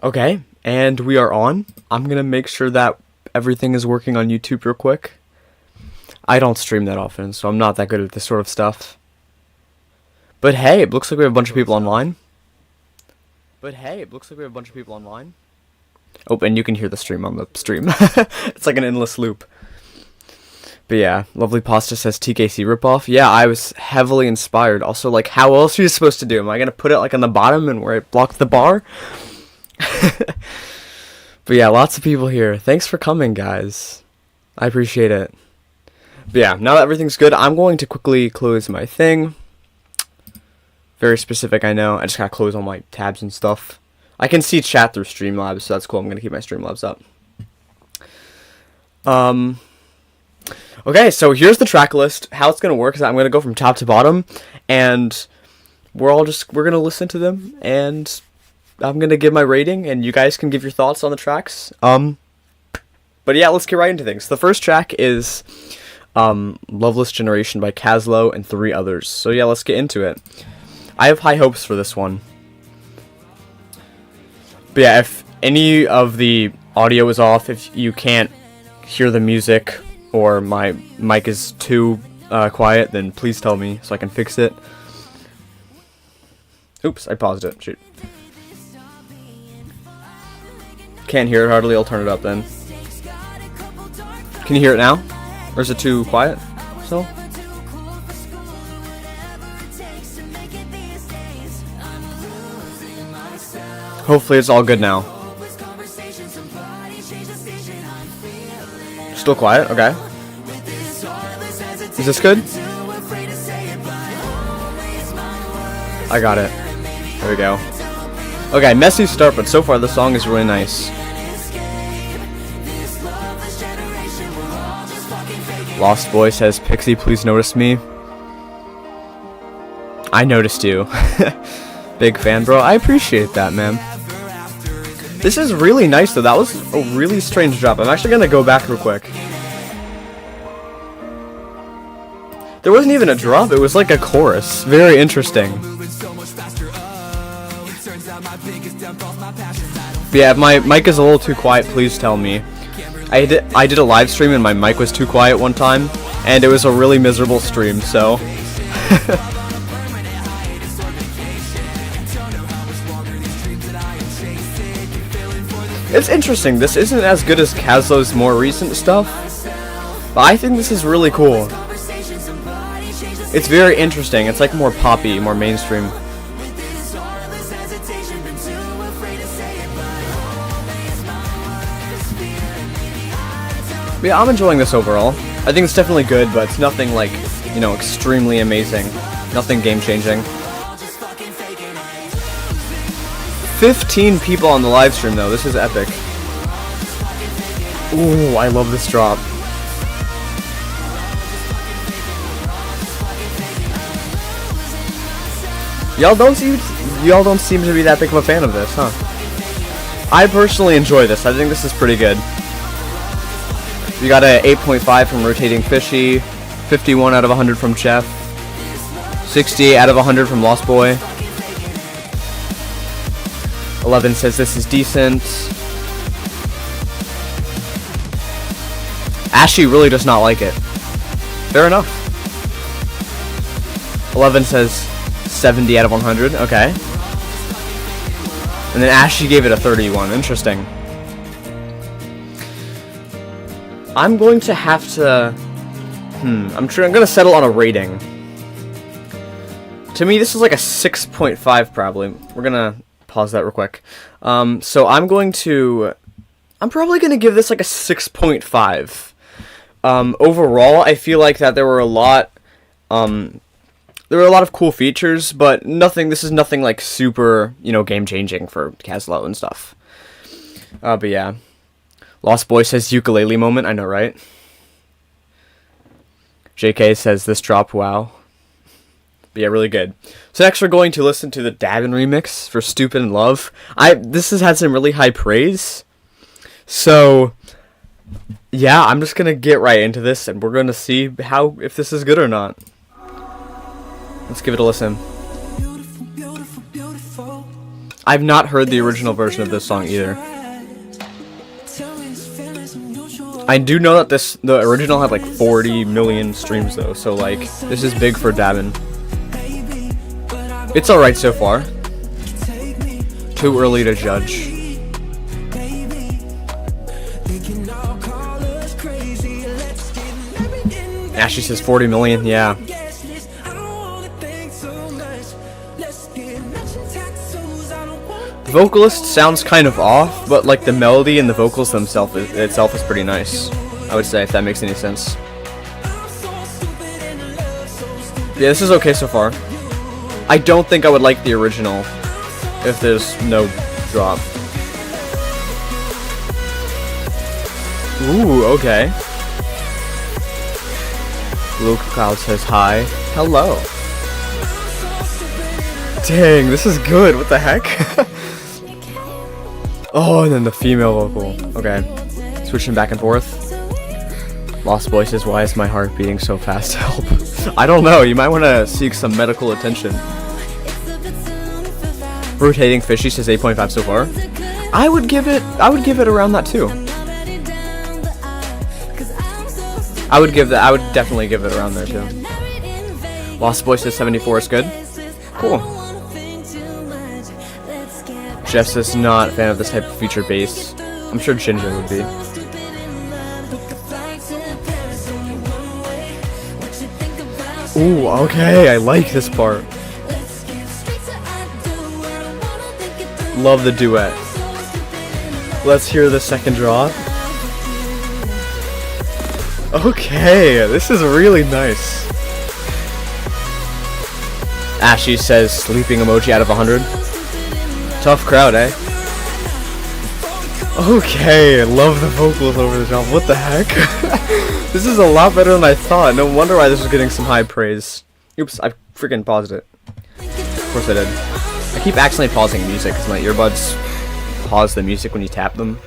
Okay, and we are on. I'm gonna make sure that everything is working on YouTube real quick. I don't stream that often, so I'm not that good at this sort of stuff. But hey, it looks like we have a bunch of people online. Oh, and you can hear the stream on the stream. It's like an endless loop. But yeah, Lovely Pasta says TKC ripoff. Yeah, I was heavily inspired. Also, like, how else are you supposed to do? Am I gonna put it like on the bottom and where it blocked the bar? But yeah, lots of people here. Thanks for coming, guys. I appreciate it. But yeah, now that everything's good, I'm going to quickly close my thing. Very specific, I know. I just gotta close all my tabs and stuff. I can see chat through Streamlabs, so that's cool. I'm gonna keep my Streamlabs up. Okay, so here's the track list. How it's gonna work is I'm gonna go from top to bottom, and we're gonna listen to them, and I'm gonna give my rating, and you guys can give your thoughts on the tracks. But yeah, let's get right into things. The first track is Loveless Generation by Caslow and 3 others. So yeah, let's get into it. I have high hopes for this one. But yeah, if any of the audio is off, if you can't hear the music, or my mic is too quiet, then please tell me so I can fix it. Oops, I paused it. Shoot. Can't hear it hardly, I'll turn it up then. Can you hear it now? Or is it too quiet still? Hopefully it's all good now. Still quiet? Okay. Is this good? I got it. There we go. Okay, messy start, but so far the song is really nice. Lost Boy says, Pixie, please notice me. I noticed you. Big fan, bro. I appreciate that, man. This is really nice, though. That was a really strange drop. I'm actually gonna go back real quick. There wasn't even a drop. It was like a chorus. Very interesting. But yeah, if my mic is a little too quiet, please tell me. I did a live stream and my mic was too quiet one time, and it was a really miserable stream, so... It's interesting, this isn't as good as Caslow's more recent stuff, but I think this is really cool. It's very interesting, it's like more poppy, more mainstream. But yeah, I'm enjoying this overall. I think it's definitely good, but it's nothing like, you know, extremely amazing. Nothing game-changing. 15 people on the live stream, though. This is epic. Ooh, I love this drop. Y'all don't seem to be that big of a fan of this, huh? I personally enjoy this. I think this is pretty good. We got a 8.5 from Rotating Fishy, 51 out of 100 from Chef, 68 out of 100 from Lost Boy. 11 says this is decent. Ashy really does not like it. Fair enough. 11 says 70 out of 100. Okay. And then Ashy gave it a 31. Interesting. I'm going to have to... I'm gonna settle on a rating. To me, this is like a 6.5 probably. We're gonna pause that real quick. So I'm probably gonna give this like a 6.5. Overall, I feel like that there were a lot of cool features, but this is nothing like super, you know, game-changing for Caslow and stuff. But yeah. Lost Boy says ukulele moment, I know, right? JK says this drop, wow. But yeah, really good. So next we're going to listen to the Dabin remix for Stupid in Love. This has had some really high praise. So, yeah, I'm just gonna get right into this, and we're gonna see if this is good or not. Let's give it a listen. I've not heard the original version of this song either. I do know that the original had like 40 million streams though, so like this is big for dabbing. It's alright so far. Too early to judge. Ashley says 40 million, yeah. The vocalist sounds kind of off, but like the melody and the vocals themselves itself is pretty nice, I would say, if that makes any sense. Yeah, this is okay so far. I don't think I would like the original if there's no drop. Ooh, okay. Blue Cloud says hi. Hello. Dang, this is good. What the heck? Oh, and then the female vocal. Okay. Switching back and forth. Lost Boy says, why is my heart beating so fast? Help. I don't know. You might want to seek some medical attention. Rotating Fishy says 8.5 so far. I would give it around that too. I would definitely give it around there too. Lost Boy says 74 is good. Cool. Jeff says not a fan of this type of feature bass. I'm sure Ginger would be. Ooh, okay, I like this part. Love the duet. Let's hear the second drop. Okay, this is really nice. Ashy says sleeping emoji out of 100. Tough crowd, eh? Okay, I love the vocals over the top. What the heck? This is a lot better than I thought. No wonder why this was getting some high praise. Oops, I freaking paused it. Of course I did. I keep accidentally pausing music because my earbuds pause the music when you tap them.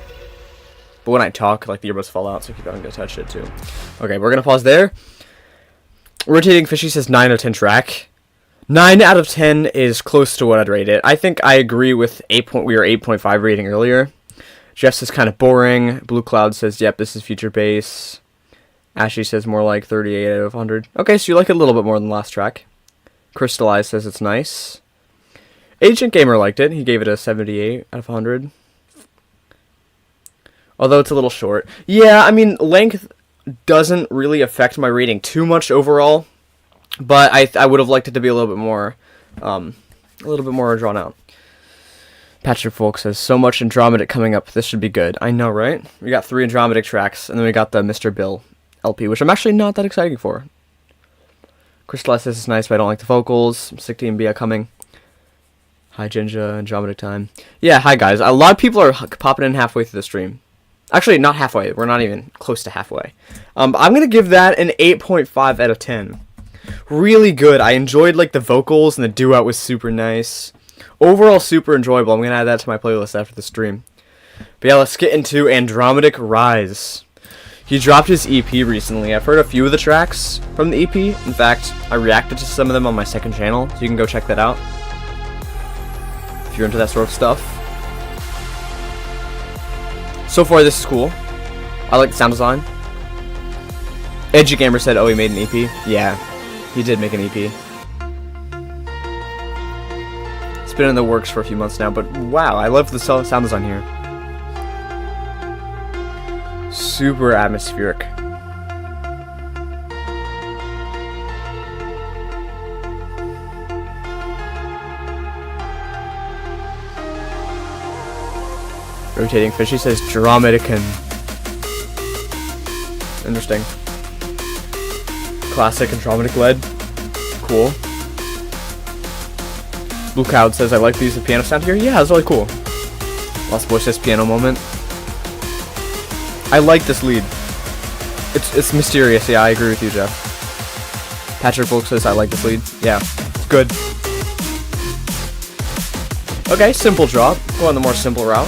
But when I talk, like the earbuds fall out, so I keep having to touch it too. Okay, we're gonna pause there. Rotating Fishy says 9 out of 10 track. 9 out of 10 is close to what I'd rate it. I think I agree with we were 8.5 rating earlier. Jeff says kind of boring. Blue Cloud says, yep, this is future bass. Ashley says more like 38 out of 100. Okay, so you like it a little bit more than the last track. Crystallize says it's nice. Agent Gamer liked it. He gave it a 78 out of 100. Although it's a little short. Yeah, I mean, length doesn't really affect my rating too much overall. But I would have liked it to be a little bit more drawn out. Patrick Folk says, so much Andromeda coming up, this should be good. I know, right? We got 3 Andromeda tracks, and then we got the Mr. Bill LP, which I'm actually not that excited for. Crystallize says it's nice, but I don't like the vocals. I'm sick to EMB coming. Hi, Ginger, Andromeda time. Yeah, hi, guys. A lot of people are popping in halfway through the stream. Actually, not halfway. We're not even close to halfway. I'm going to give that an 8.5 out of 10. Really good. I enjoyed, like, the vocals, and the duet was super nice. Overall, super enjoyable. I'm going to add that to my playlist after the stream. But yeah, let's get into Andromedic Rise. He dropped his EP recently. I've heard a few of the tracks from the EP. In fact, I reacted to some of them on my second channel, so you can go check that out if you're into that sort of stuff. So far, this is cool. I like the sound design. Edgy Gamer said, oh, he made an EP. Yeah, he did make an EP. It's been in the works for a few months now, but wow, I love the sound design here. Super atmospheric. Rotating Fishy says Dromedican. Interesting. Classic Andromedic LED. Cool. Blue Cloud says I like the use of piano sound here. Yeah, it's really cool. Lost Boy says piano moment. I like this lead. It's mysterious. Yeah, I agree with you, Jeff. Patrick Volk says I like this lead. Yeah, it's good. Okay, simple drop. Go on the more simple route.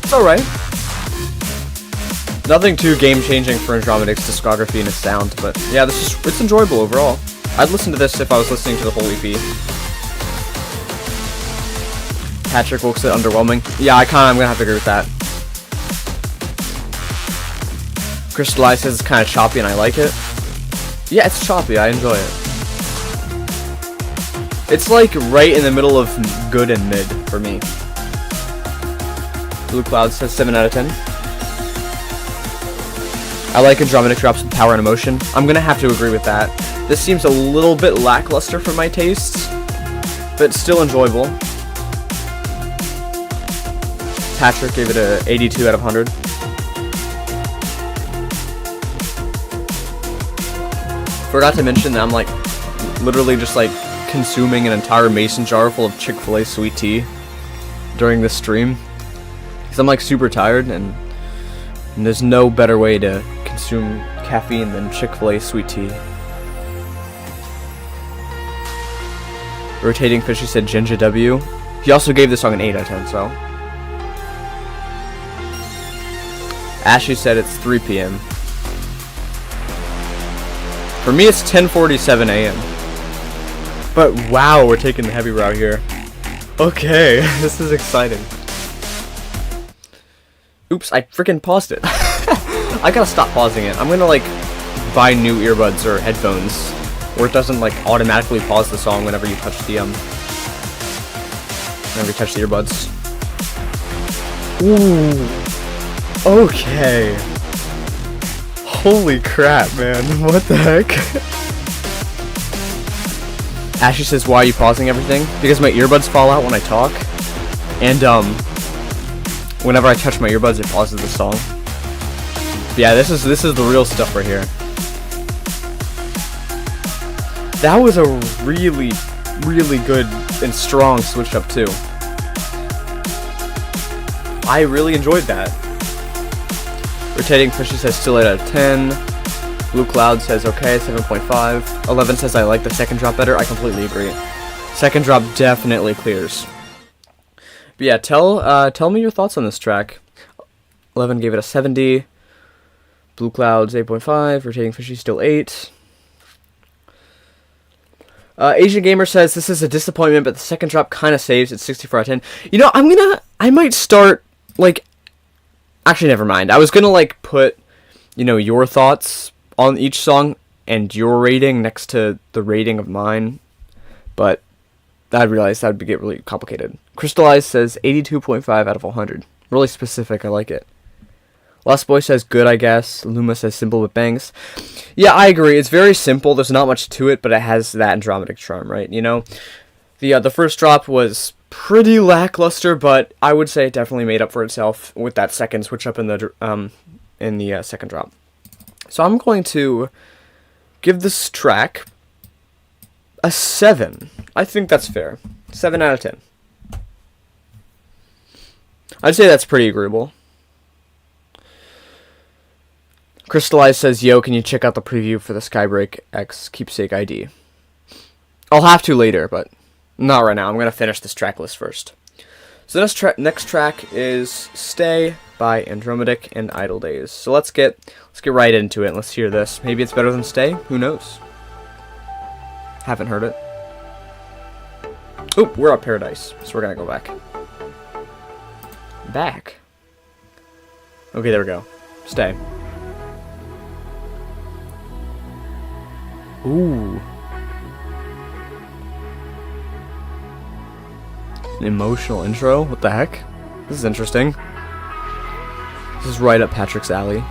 It's alright. Nothing too game-changing for Andromedic's discography and its sound, but yeah, it's enjoyable overall. I'd listen to this if I was listening to the whole EP. Patrick Wilkes said underwhelming. Yeah, I'm gonna have to agree with that. Crystallize says it's kind of choppy and I like it. Yeah, it's choppy. I enjoy it. It's like right in the middle of good and mid for me. Blue Cloud says 7 out of 10. I like Andromeda drops with power and emotion. I'm gonna have to agree with that. This seems a little bit lackluster for my tastes, but still enjoyable. Patrick gave it a 82 out of 100. Forgot to mention that I'm like literally just like consuming an entire mason jar full of Chick-fil-A sweet tea during this stream because I'm like super tired and there's no better way to consume caffeine than Chick-fil-A sweet tea. Rotating Fishy said Ginger W. He also gave this song an 8 out of 10, so. Ashley said it's 3 p.m. For me, it's 10:47 a.m. But wow, we're taking the heavy route here. Okay, this is exciting. Oops, I freaking paused it. I gotta stop pausing it. I'm gonna like buy new earbuds or headphones where it doesn't like automatically pause the song whenever you touch the earbuds. Ooh. Okay. Holy crap, man. What the heck? Ashley says, why are you pausing everything? Because my earbuds fall out when I talk. And, whenever I touch my earbuds, it pauses the song. But yeah, this is the real stuff right here. That was a really, really good and strong switch up, too. I really enjoyed that. Rotating Fishy says still 8 out of 10. Blue Cloud says okay, 7.5. 11 says I like the second drop better. I completely agree. Second drop definitely clears. But yeah, tell me your thoughts on this track. 11 gave it a 70. Blue Cloud's 8.5. Rotating Fishy still 8. Asian Gamer says this is a disappointment, but the second drop kind of saves. It's 64 out of 10. You know, I might start like. Actually, never mind. I was gonna like put, you know, your thoughts on each song and your rating next to the rating of mine, but I realized that would get really complicated. Crystallize says 82.5 out of 100. Really specific. I like it. Lost Boy says good, I guess. Luma says simple with bangs. Yeah, I agree. It's very simple. There's not much to it, but it has that Andromeda charm, right? You know, the first drop was pretty lackluster, but I would say it definitely made up for itself with that second switch up in the second drop. So I'm going to give this track a 7. I think that's fair. 7 out of 10. I'd say that's pretty agreeable. Crystallize says, yo, can you check out the preview for the Skybreak-exe Keepsake ID? I'll have to later, but not right now. I'm going to finish this track list first. So this next track is Stay by Andromeda and Idle Days. So let's get right into it. Let's hear this. Maybe it's better than Stay. Who knows? Haven't heard it. Oop, we're at Paradise. So we're going to go back. Back. Okay, there we go. Stay. Ooh. An emotional intro? What the heck? This is interesting. This is right up Patrick's alley.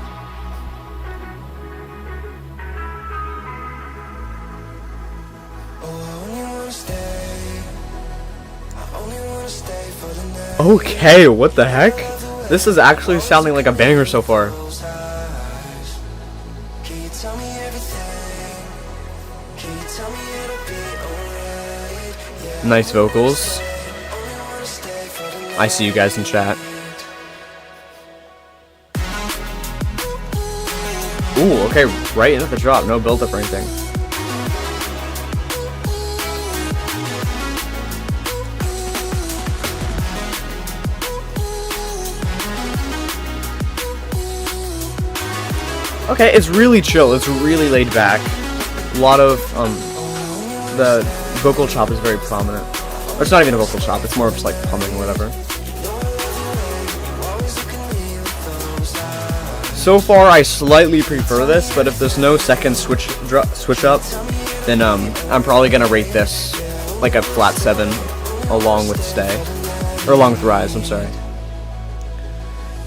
Okay, what the heck? This is actually sounding like a banger so far. Nice vocals. I see you guys in chat. Ooh, okay, right into the drop, no build up or anything. Okay, it's really chill, it's really laid back. A lot of, the vocal chop is very prominent. Or it's not even a vocal chop, it's more of just like humming or whatever. So far, I slightly prefer this, but if there's no second switch up, then I'm probably gonna rate this like a flat 7, along with Stay, or along with Rise. I'm sorry.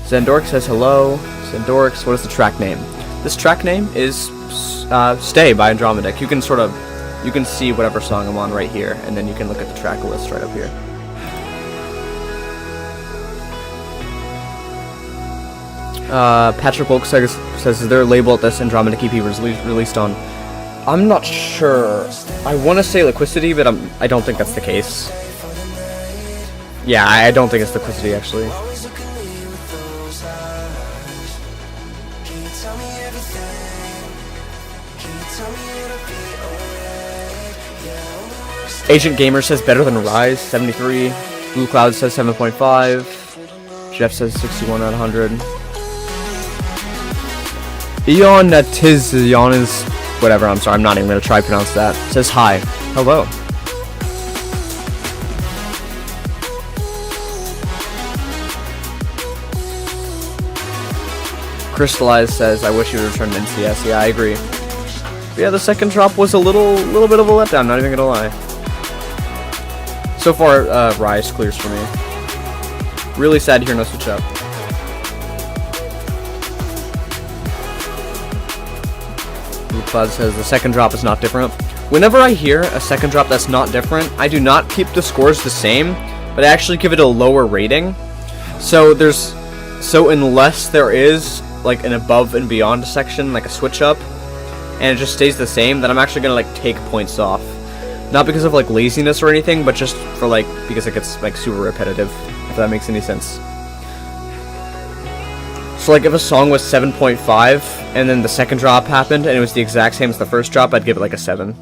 Zendork says hello. Zendork, what is the track name? This track name is Stay by Andromeda. You can see whatever song I'm on right here, and then you can look at the track list right up here. Patrick Wolk says, is there a label that this Andromeda EP was released on? I'm not sure. I want to say Liquidity, but I don't think that's the case. Yeah, I don't think it's Liquidity, actually. Agent Gamer says better than Rise, 73. Blue Cloud says 7.5. Jeff says 61 out of 100. Eon Tizion is whatever, I'm sorry, I'm not even going to try to pronounce that. Says hi. Hello. Crystallize says, I wish you would return to NCS. Yeah, I agree. But yeah, the second drop was a little bit of a letdown, not even going to lie. So far, Rise clears for me. Really sad to hear no switch up. Cloud says the second drop is not different. Whenever I hear a second drop that's not different, I do not keep the scores the same, but I actually give it a lower rating. So unless there is like an above and beyond section, like a switch up, and it just stays the same, then I'm actually gonna like take points off. Not because of like laziness or anything, but just for like because it gets like super repetitive, if that makes any sense. So like if a song was 7.5 and then the second drop happened and it was the exact same as the first drop, I'd give it like a 7.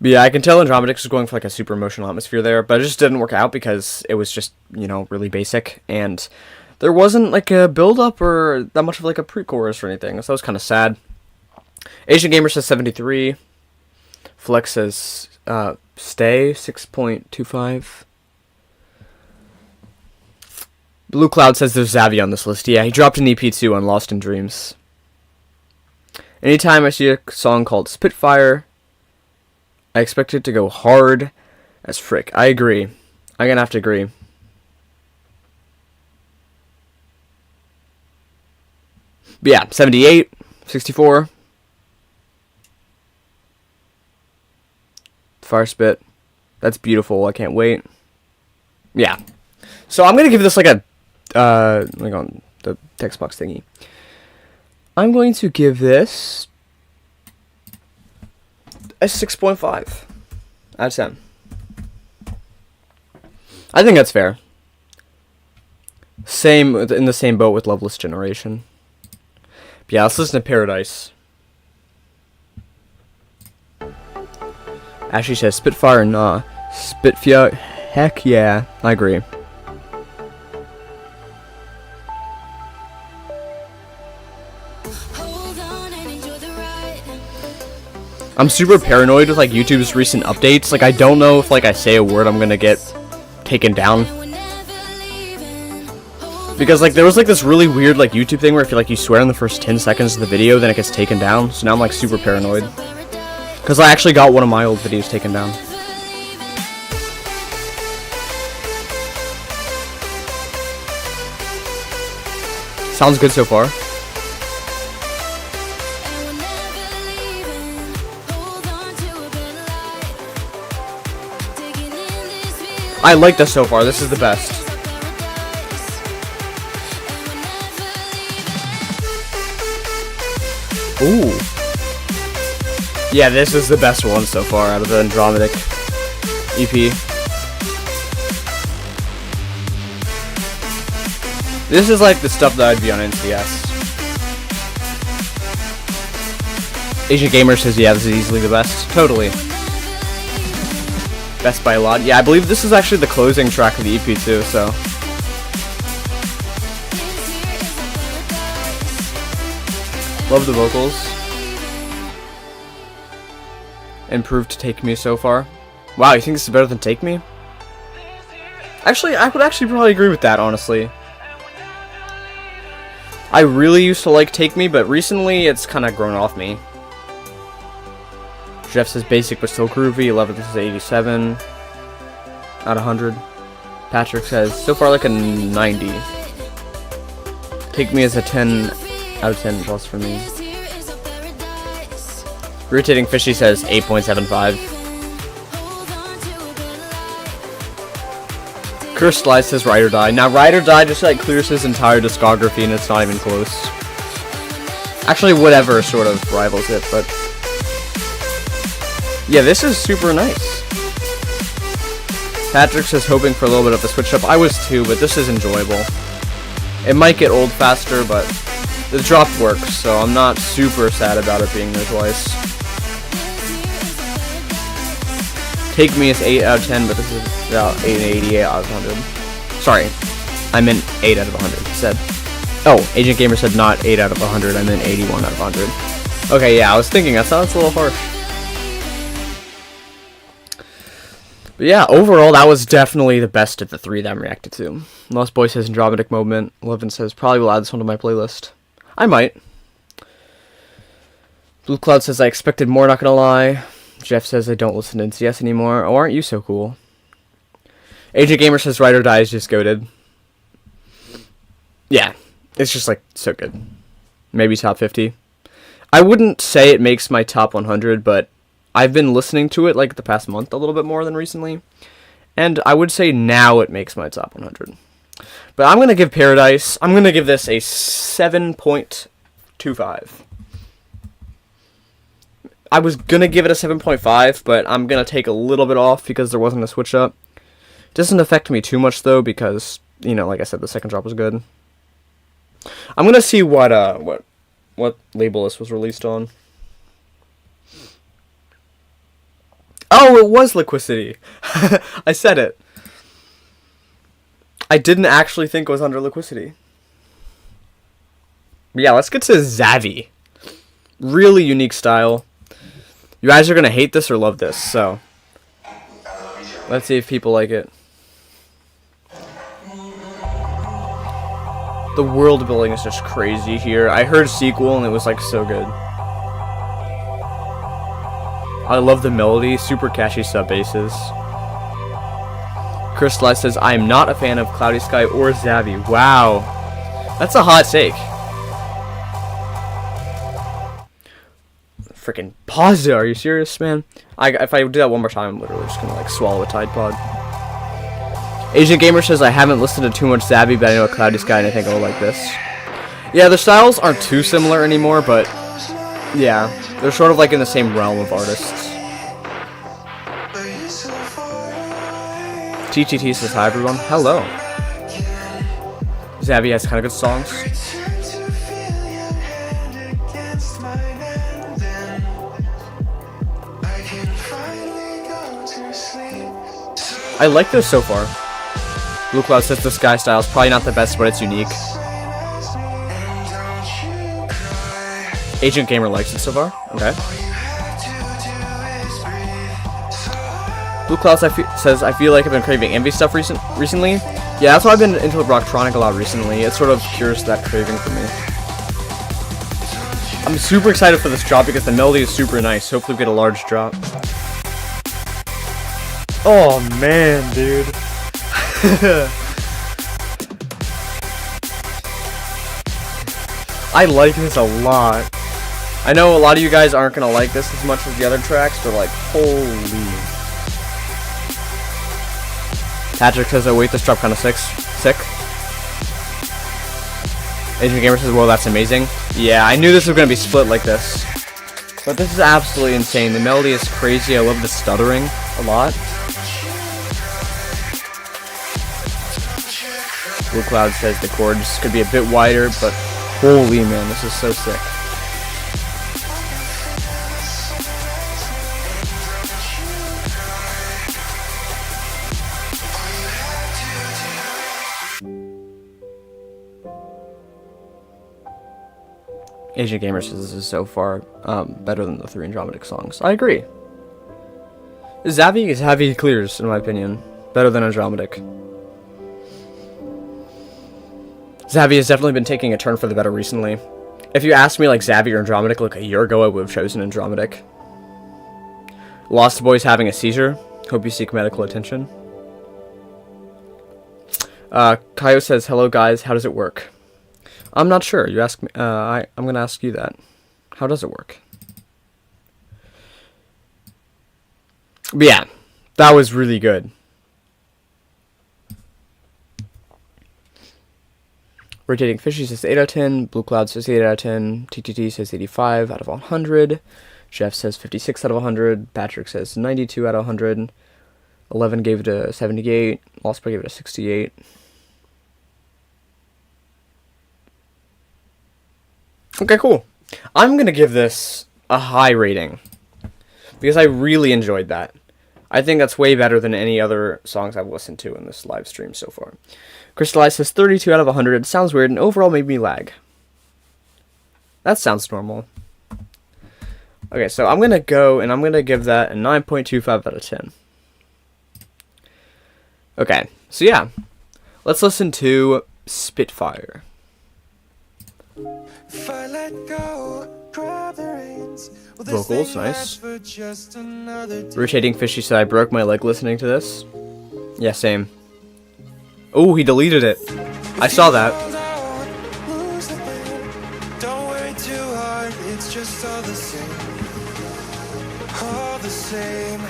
But yeah, I can tell Andromeda was going for like a super emotional atmosphere there, but it just didn't work out because it was just, you know, really basic, and there wasn't like a build up or that much of like a pre-chorus or anything, so that was kind of sad. Asian Gamer says 73. Flex says Stay 6.25. Blue Cloud says there's Zavi on this list. Yeah, he dropped an EP2 on Lost in Dreams. Anytime I see a song called Spitfire, I expect it to go hard as frick. I agree. I'm gonna have to agree. But yeah, 78, 64. Fire Spit. That's beautiful. I can't wait. Yeah. So I'm gonna give this like a like on the text box thingy. I'm going to give this a 6.5 out of 10. I think that's fair. Same in the same boat with Loveless Generation. But yeah, let's listen to Paradise. Ashley says Spitfire, nah. Spitfire, heck yeah. I agree. I'm super paranoid with like YouTube's recent updates. Like I don't know if like I say a word I'm gonna get taken down. Because like there was like this really weird like YouTube thing where if you swear in the first 10 seconds of the video, then it gets taken down. So now I'm like super paranoid. Because I actually got one of my old videos taken down. Sounds good so far. I like this so far. This is the best. Ooh. Yeah, this is the best one so far out of the Andromeda EP. This is like the stuff that I'd be on NCS. Asian Gamer says, yeah, this is easily the best. Totally. Best by a lot. Yeah, I believe this is actually the closing track of the EP too, so. Love the vocals. Improved to Take Me so far. Wow, you think this is better than Take Me? Actually, I would actually probably agree with that, honestly. I really used to like Take Me, but recently it's kind of grown off me. Jeff says basic but still groovy. 11 is 87 out of 100. Patrick says so far like a 90. Take Me is a 10 out of 10 plus for me. Irritating Fishy says 8.75. Cursed Lies says Ride or Die. Now Ride or Die just like clears his entire discography and it's not even close. Actually, whatever sort of rivals it, but yeah, this is super nice. Patrick says hoping for a little bit of a switch up. I was too, but this is enjoyable. It might get old faster, but the drop works, so I'm not super sad about it being there twice. Take Me is 8 out of 10, but this is about 888 out of 100. Sorry, I meant 8 out of 100. Said, oh, Agent Gamer said not 8 out of 100, I meant 81 out of 100. Okay, yeah, I was thinking that sounds a little harsh. But yeah, overall, that was definitely the best of the three that I'm reacted to. Lost Boy says Andromeda moment. Levin says probably will add this one to my playlist. I might. Blue Cloud says I expected more, not gonna lie. Jeff says I don't listen to NCS anymore. Oh, aren't you so cool? Agent Gamer says Ride or Die is just goated. Yeah, it's just like so good. Maybe top 50. I wouldn't say it makes my top 100, but I've been listening to it like the past month a little bit more than recently. And I would say now it makes my top 100. But I'm going to give Paradise, I'm going to give this a 7.25. I was going to give it a 7.5, but I'm going to take a little bit off because there wasn't a switch up. Doesn't affect me too much though because, you know, like I said, the second drop was good. I'm going to see what label this was released on. Oh, it was Liquidity. I said it. I didn't actually think it was under Liquidity. But yeah, let's get to Zavi. Really unique style. You guys are going to hate this or love this, so let's see if people like it. The world building is just crazy here. I heard Sequel and it was like so good. I love the melody, super catchy sub basses. Chris Light says, I am not a fan of Cloudy Sky or Zavi. Wow. That's a hot take. Freaking pause it. Are you serious, man? If I do that one more time, I'm literally just gonna like swallow a Tide Pod. Asian Gamer says, I haven't listened to too much Zavi, but I know a Cloudy Sky and I think I'll like this. Yeah, the styles aren't too similar anymore, but yeah, they're sort of like in the same realm of artists. TTT says, hi everyone. Hello. Zavi has kind of good songs. I like this so far. Blue Cloud says the Sky style is probably not the best, but it's unique. Agent Gamer likes it so far. Okay. Blue Cloud says, I feel like I've been craving Envy stuff recently. Yeah, that's why I've been into Rocktronic a lot recently. It sort of cures that craving for me. I'm super excited for this drop because the melody is super nice. Hopefully we get a large drop. Oh man, dude. I like this a lot. I know a lot of you guys aren't gonna like this as much as the other tracks, but like, holy. Patrick says, oh wait, this drop kinda sick. Asian Gamer says, well, that's amazing. Yeah, I knew this was gonna be split like this. But this is absolutely insane. The melody is crazy. I love the stuttering a lot. Blue Cloud says the chords could be a bit wider, but holy man, this is so sick. Asian Gamer says this is so far better than the 3 Andromeda songs. I agree. Zavi clears, in my opinion. Better than Andromeda. Zavi has definitely been taking a turn for the better recently. If you asked me like Zavi or Andromeda like a year ago, I would have chosen Andromeda. Lost Boy's having a seizure. Hope you seek medical attention. Kaio says, hello guys, how does it work? I'm not sure. You ask me. I'm gonna ask you that. How does it work? But yeah, that was really good. Rotating Fishy says 8 out of 10. Blue Cloud says 8 out of 10. TTT says 85 out of 100. Jeff says 56 out of 100. Patrick says 92 out of 100. 11 gave it a 78. Lost Boy gave it a 68. Okay, cool. I'm going to give this a high rating because I really enjoyed that. I think that's way better than any other songs I've listened to in this live stream so far. Crystallize says 32 out of 100. Sounds weird and overall made me lag. That sounds normal. Okay, so I'm going to go and I'm going to give that a 9.25 out of 10. Okay, so yeah. Let's listen to Spitfire. If I let go, grab the reins. Vocals, nice. Rotating Fishy said I broke my leg listening to this. Yeah, same. Oh, he deleted it. I saw that. Don't worry too hard, it's just all the same. All the same.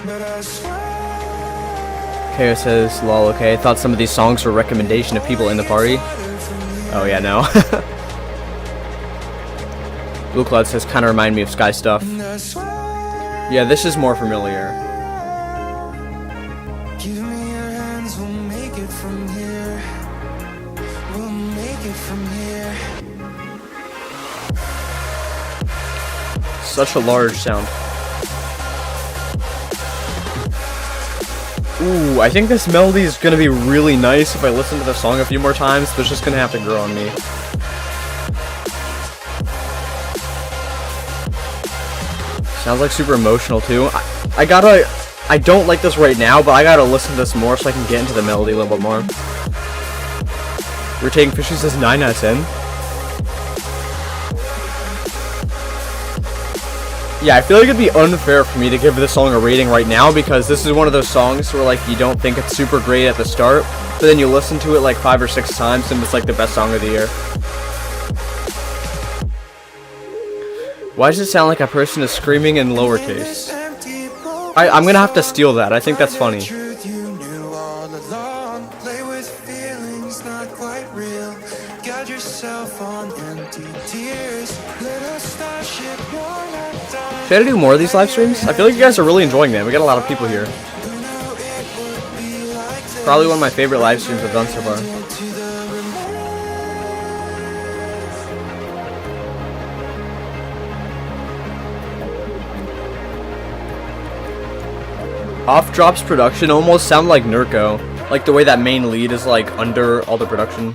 But I swear. KO says, lol, okay. I thought some of these songs were a recommendation of people in the party. Oh yeah, no. Blue Cloud says, kinda remind me of Sky Stuff. Yeah, this is more familiar. Give me your hands, we'll make it from here. We'll make it from here. Such a large sound. Ooh, I think this melody is gonna be really nice if I listen to the song a few more times, but it's just gonna have to grow on me. Sounds like super emotional too. I don't like this right now, but I gotta listen to this more so I can get into the melody a little bit more. Rotating Fishy says 9 out of 10. Yeah, I feel like it'd be unfair for me to give this song a rating right now because this is one of those songs where like you don't think it's super great at the start, but then you listen to it like 5 or 6 times and it's like the best song of the year. Why does it sound like a person is screaming in lowercase? I'm gonna have to steal that. I think that's funny. Should I do more of these live streams? I feel like you guys are really enjoying them. We got a lot of people here. Probably one of my favorite live streams I've done so far. Off Drop's production almost sound like Nurko. Like the way that main lead is like under all the production.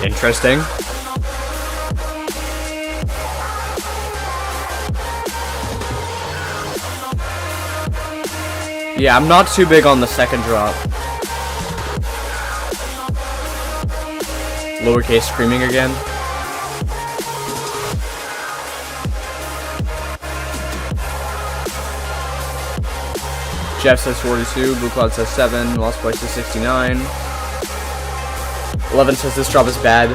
Interesting. Yeah, I'm not too big on the second drop. Lowercase screaming again. Jeff says 42, Blue Cloud says 7, Lost Boy says 69. 11 says this drop is bad.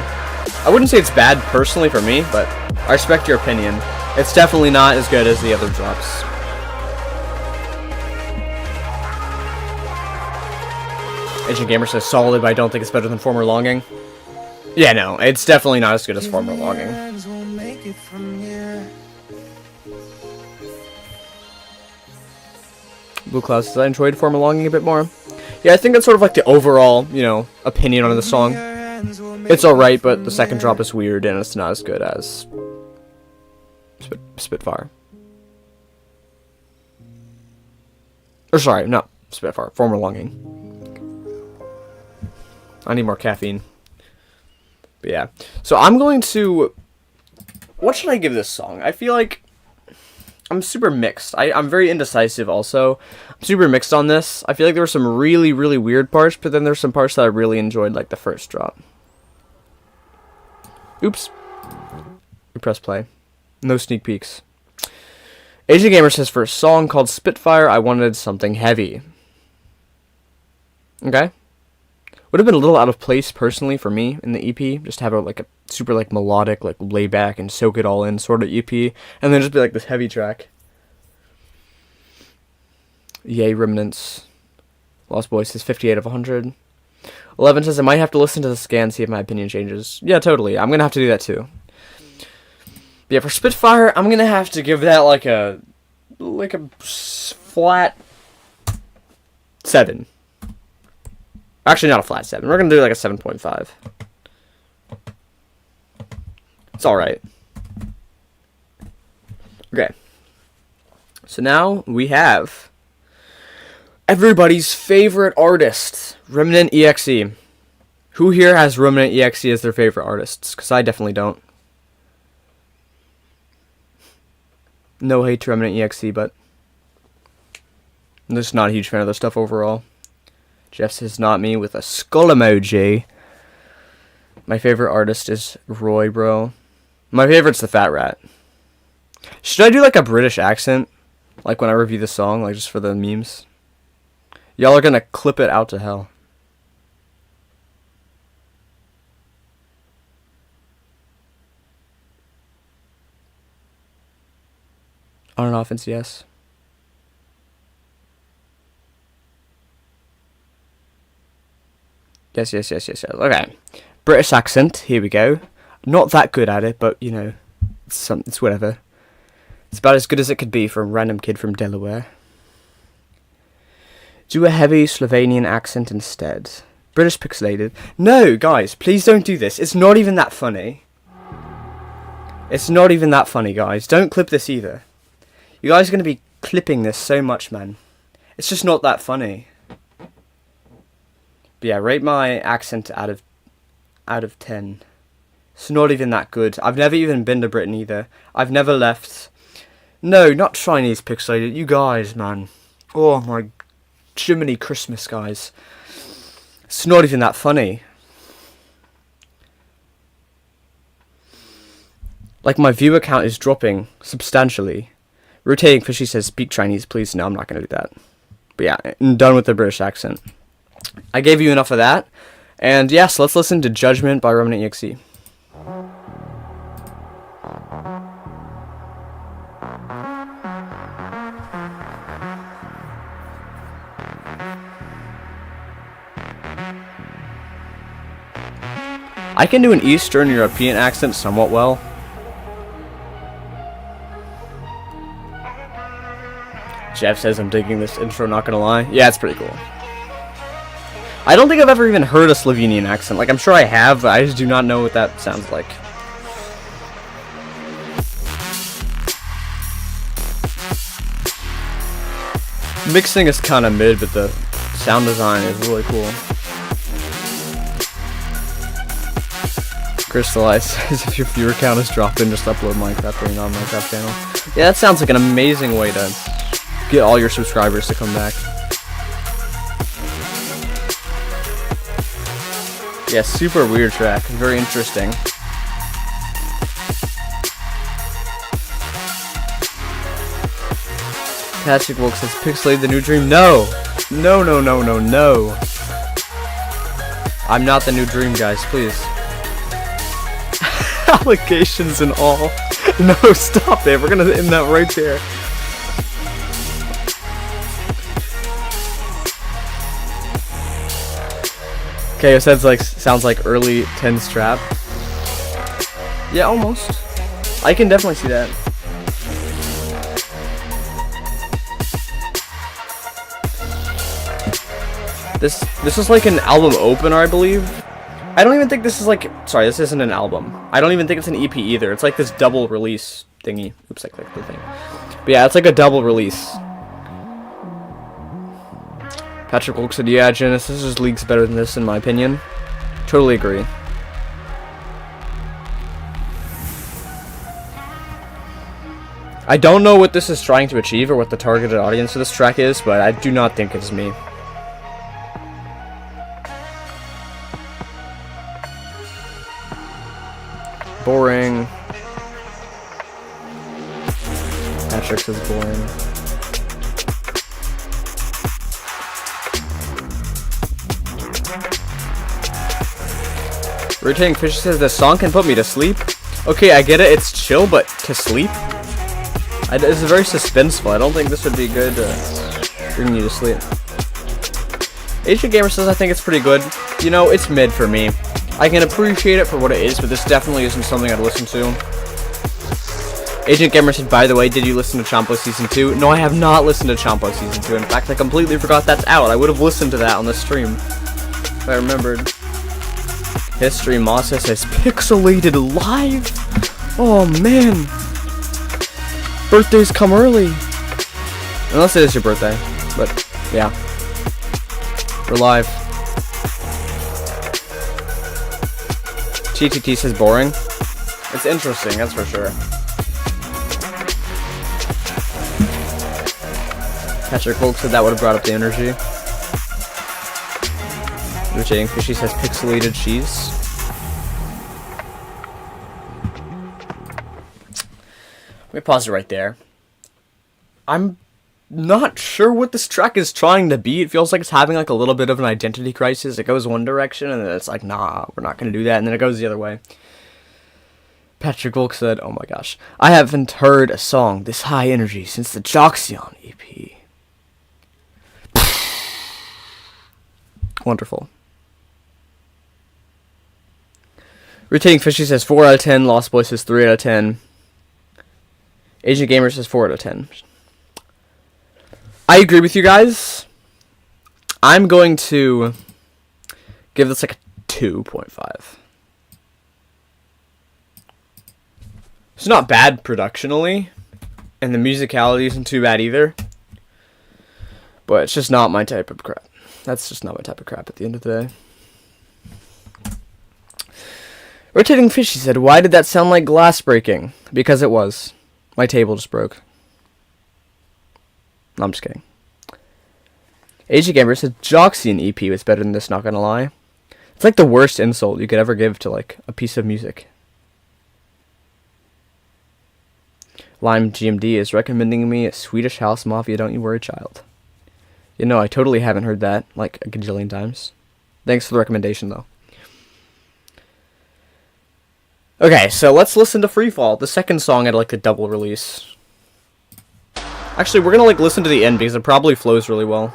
I wouldn't say it's bad personally for me, but I respect your opinion. It's definitely not as good as the other drops. Agent Gamer says solid, but I don't think it's better than Former Longing. Yeah, no, it's definitely not as good as Former Longing. Blue Cloud says I enjoyed Former Longing a bit more. Yeah, I think that's sort of like the overall, you know, opinion on the song. It's alright, but the second drop is weird and it's not as good as Spitfire. Or sorry, not Spitfire. Former Longing. I need more caffeine. But yeah. So I'm going to... What should I give this song? I feel like I'm super mixed. I'm very indecisive also. I'm super mixed on this. I feel like there were some really, really weird parts, but then there's some parts that I really enjoyed, like the first drop. Oops. We press play. No sneak peeks. Asian Gamer says, for a song called Spitfire, I wanted something heavy. Okay. Would have been a little out of place personally for me in the EP. Just have a super melodic, lay back and soak it all in sort of EP, and then just be like this heavy track. Yay, Remnants. Lost Boy says 58 of 100. 11 says I might have to listen to the scan, see if my opinion changes. Yeah, totally. I'm gonna have to do that too. But yeah, for Spitfire, I'm gonna have to give that like a flat 7. Actually, not a flat 7. We're going to do like a 7.5. It's alright. Okay. So now we have everybody's favorite artist, Remnant.exe. Who here has Remnant.exe as their favorite artists? Because I definitely don't. No hate to Remnant.exe, but I'm just not a huge fan of their stuff overall. Jeff says not me with a skull emoji. My favorite artist is Roy, bro. My favorite's the Fat Rat. Should I do like a British accent? Like when I review the song, like just for the memes? Y'all are gonna clip it out to hell. On and offense, yes. Yes. Okay. British accent, here we go. Not that good at it, but, you know, it's whatever. It's about as good as it could be for a random kid from Delaware. Do a heavy Slovenian accent instead. British pixelated. No, guys, please don't do this. It's not even that funny. It's not even that funny, guys. Don't clip this either. You guys are going to be clipping this so much, man. It's just not that funny. But yeah, rate my accent out of 10. It's not even that good. I've never even been to Britain either. I've never left. No, not Chinese pixelated. You guys, man. Oh my Jiminy Christmas, guys. It's not even that funny. Like, my viewer count is dropping substantially. Rotating Fishy says, speak Chinese, please. No, I'm not going to do that. But yeah, I'm done with the British accent. I gave you enough of that. And yes, let's listen to Judgment by Remnant.exe. I can do an Eastern European accent somewhat well. Jeff says I'm digging this intro, not gonna lie. Yeah, it's pretty cool. I don't think I've ever even heard a Slovenian accent. Like, I'm sure I have, but I just do not know what that sounds like. Mixing is kind of mid, but the sound design is really cool. Crystallize says if your viewer count is dropping, just upload Minecraft or a non-Minecraft channel. Yeah, that sounds like an amazing way to get all your subscribers to come back. Yeah, super weird track. Very interesting. Patrick Wilkes says, Pixelated the New Dream. No! No. I'm not the new dream, guys, please. Allegations and all. No, stop it. We're gonna end that right there. Okay, it sounds like early 10s trap. Yeah, almost. I can definitely see that. This is like an album opener, I believe. I don't even think this is like... Sorry, this isn't an album. I don't even think it's an EP either. It's like this double release thingy. Oops, I clicked the thing. But yeah, it's like a double release. Patrick Wilk said, yeah, Genesis' League's better than this in my opinion. Totally agree. I don't know what this is trying to achieve or what the targeted audience of this track is, but I do not think it's me. Boring. Patrick says boring. Rotating Fish says the song can put me to sleep. Okay, I get it, it's chill, but to sleep? It's very suspenseful. I don't think this would be good bringing you to sleep. Ancient Gamer says I think it's pretty good. You know, it's mid for me. I can appreciate it for what it is, but this definitely isn't something I'd listen to. Agent Gamer said, by the way, did you listen to Champo Season 2? No, I have not listened to Champo Season 2. In fact, I completely forgot that's out. I would have listened to that on the stream if I remembered. History Masa says, pixelated live? Oh, man. Birthdays come early. Unless it is your birthday. But, yeah. We're live. TTT says boring. It's interesting, that's for sure. Patrick Hulk said that would have brought up the energy. Rotating Fishy says pixelated cheese. Let me pause it right there. I'm not sure what this track is trying to be. It feels like it's having like a little bit of an identity crisis. It goes one direction and then it's like, nah, we're not going to do that. And then it goes the other way. Patrick Volk said, oh my gosh, I haven't heard a song this high energy since the Joxion EP. Wonderful. Rotating Fishy says 4 out of 10. Lost Boy says 3 out of 10. Agent Gamer says 4 out of 10. I agree with you guys. I'm going to give this like a 2.5. It's not bad productionally, and the musicality isn't too bad either. But it's just not my type of crap. That's just not my type of crap at the end of the day. Rotating Fishy said, why did that sound like glass breaking? Because it was. My table just broke. No, I'm just kidding. AG Gamer said, Joxion EP was better than this, not gonna lie. It's like the worst insult you could ever give to like a piece of music. Lime GMD is recommending me a Swedish House Mafia, Don't You Worry Child. You know, I totally haven't heard that like a gajillion times. Thanks for the recommendation though. Okay, so let's listen to Freefall, the second song at like the double release. Actually, we're gonna like listen to the end because it probably flows really well.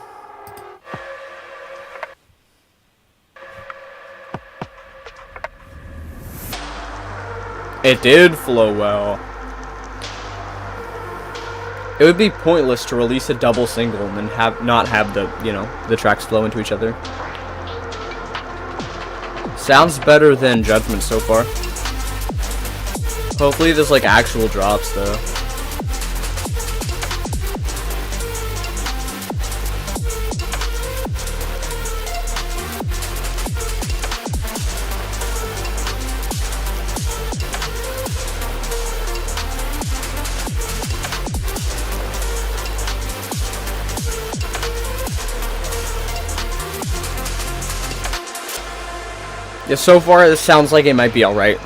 It did flow well. It would be pointless to release a double single and then not have the, you know, the tracks flow into each other. Sounds better than Judgment so far. Hopefully there's like actual drops though. Yeah, so far this sounds like it might be alright.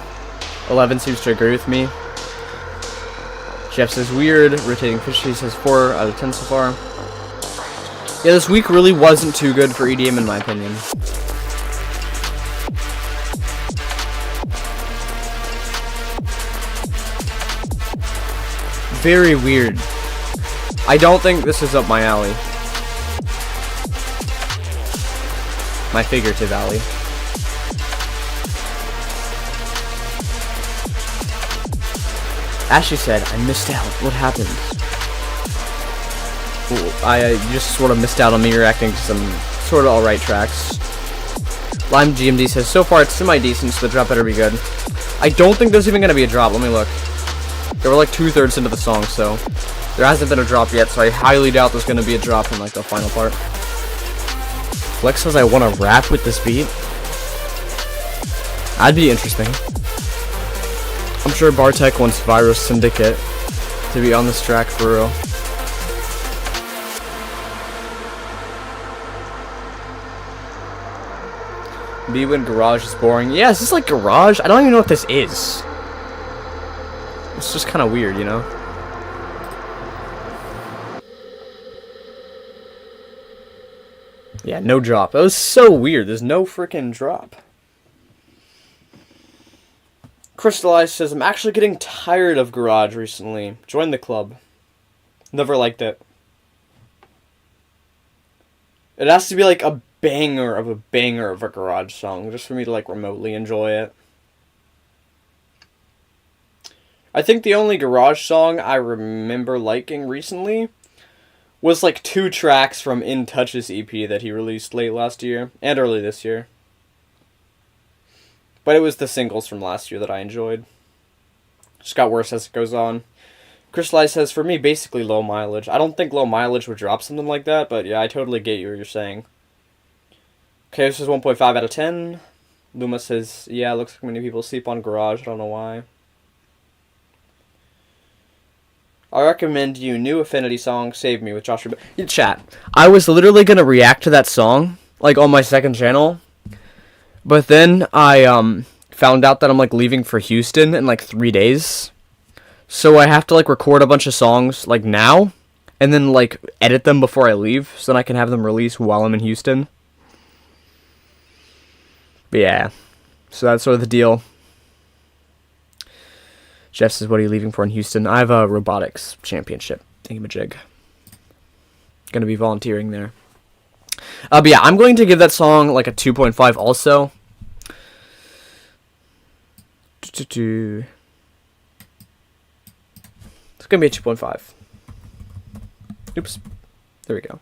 11 seems to agree with me. Jeff says weird. Rotating Fishy says 4 out of 10 so far. Yeah, this week really wasn't too good for EDM in my opinion. Very weird. I don't think this is up my alley. My figurative alley. Ashley said, I missed out. What happened? Ooh, I just sort of missed out on me reacting to some sort of alright tracks. Lime GMD says, so far it's semi-decent, so the drop better be good. I don't think there's even going to be a drop. Let me look. They were like 2/3 into the song, so there hasn't been a drop yet, so I highly doubt there's going to be a drop in like the final part. Flex says I want to rap with this beat. That'd be interesting. I'm sure Bartek wants Virus Syndicate to be on this track for real. B when Garage is boring. Yeah, is this like Garage? I don't even know what this is. It's just kind of weird, you know? Yeah, no drop. That was so weird. There's no freaking drop. Crystallized says, I'm actually getting tired of Garage recently. Join the club. Never liked it. It has to be like a banger of a Garage song just for me to like remotely enjoy it. I think the only Garage song I remember liking recently was like 2 tracks from In Touch's EP that he released late last year and early this year. But it was the singles from last year that I enjoyed. Just got worse as it goes on. Crystallized says, for me, basically low mileage. I don't think low mileage would drop something like that, but yeah, I totally get what you're saying. Okay, this is 1.5 out of 10. Luma says, yeah, looks like many people sleep on Garage. I don't know why. I recommend you new Affinity song, Save Me, with Joshua. Chat. I was literally going to react to that song, like, on my second channel. But then I found out that I'm, like, leaving for Houston in, like, 3 days. So I have to, like, record a bunch of songs, like, now. And then, like, edit them before I leave. So then I can have them released while I'm in Houston. But yeah. So that's sort of the deal. Jeff says, what are you leaving for in Houston? I have a robotics championship. Thingamajig. Gonna be volunteering there. But yeah, I'm going to give that song like a 2.5 also. It's gonna be a 2.5. Oops. There we go.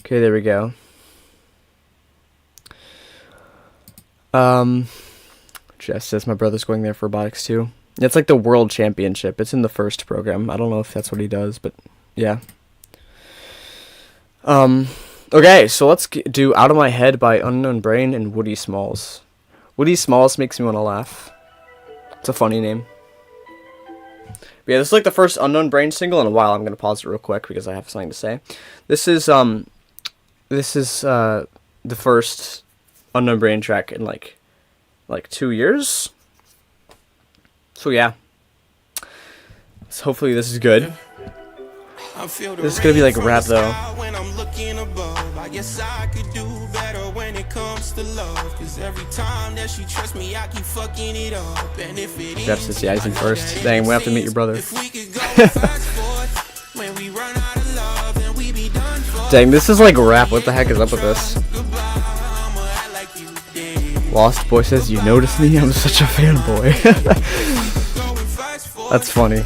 Okay, there we go. Jeff says my brother's going there for robotics too. It's like the world championship. It's in the first program. I don't know if that's what he does, but yeah. Okay, so let's do Out of My Head by Unknown Brain and Woody Smalls. Woody Smalls makes me want to laugh. It's a funny name. But yeah, this is like the first Unknown Brain single in a while. I'm gonna pause it real quick because I have something to say. This is the first Unknown Brain track in like 2 years. So yeah. So hopefully this is good. This is gonna be like rap though. I guess I could do better when it comes to love. Cause every time that she trusts me, I keep fucking it up. And if it Jeff says, yeah, he's in first. Dang, we have to meet your brother. Dang, this is like rap. What the heck is up with this? Lost Boy says, you notice me? I'm such a fanboy. That's funny.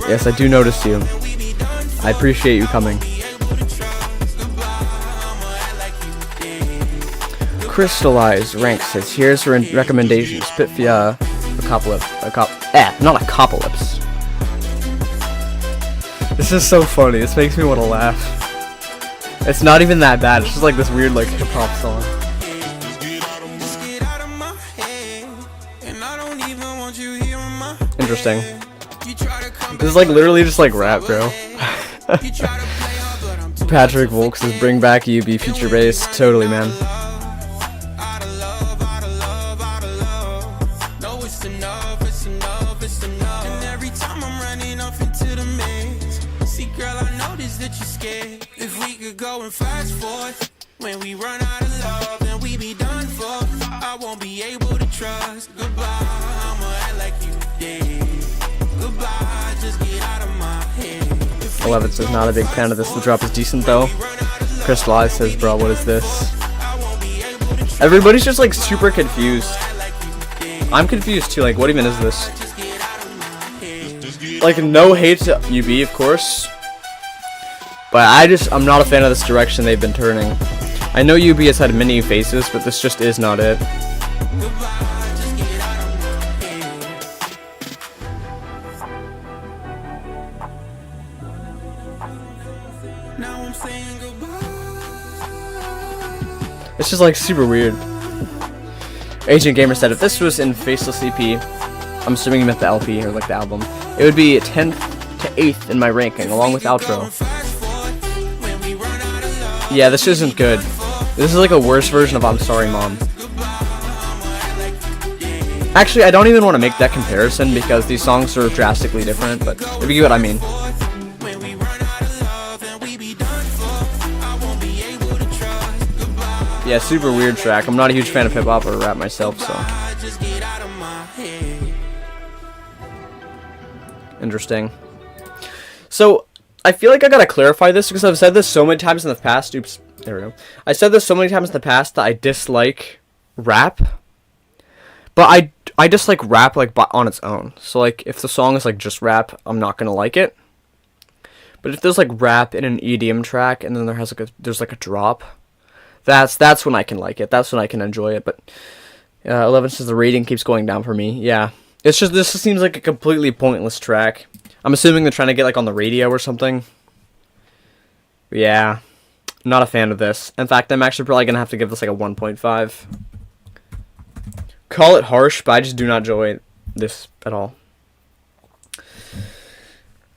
Yes, I do notice you. I appreciate you coming. Crystallized Rank says, here's her recommendation. Spitfire, not Apocalypse. This is so funny. This makes me want to laugh. It's not even that bad. It's just like this weird like hip hop song. Interesting. This is like literally just like rap, bro. Patrick Volk says, bring back UB feature bass. Totally, man. Fast forward when we run out of love and we be done for. I won't be able to trust. Goodbye, I'ma act like you did. Goodbye, just get out of my head. 11 says not a big fan of this. The drop is decent though. Crystallized says, bro, what is this? Everybody's just like super confused. I'm confused too. Like, what even is this? Like, no hate to UB, of course. But I'm not a fan of this direction they've been turning. I know UB has had many faces, but this just is not it. Now I'm saying goodbye. It's just like super weird. Agent Gamer said if this was in Faceless EP, I'm assuming you meant the LP or like the album, it would be 10th to 8th in my ranking along with outro. Yeah, this isn't good. This is like a worse version of I'm Sorry Mom. Actually, I don't even want to make that comparison because these songs are drastically different, but if you get what I mean. Yeah, super weird track. I'm not a huge fan of hip-hop or rap myself, so. Interesting. So, I feel like I gotta clarify this because I've said this so many times in the past. Oops, there we go. I said this so many times in the past that I dislike rap. But I dislike rap like on its own. So like if the song is like just rap, I'm not gonna like it. But if there's like rap in an EDM track and then there's like a drop, that's when I can like it. That's when I can enjoy it. But 11 says the rating keeps going down for me. Yeah, it's just this seems like a completely pointless track. I'm assuming they're trying to get like on the radio or something. But yeah, I'm not a fan of this. In fact, I'm actually probably gonna have to give this like a 1.5. Call it harsh, but I just do not enjoy this at all.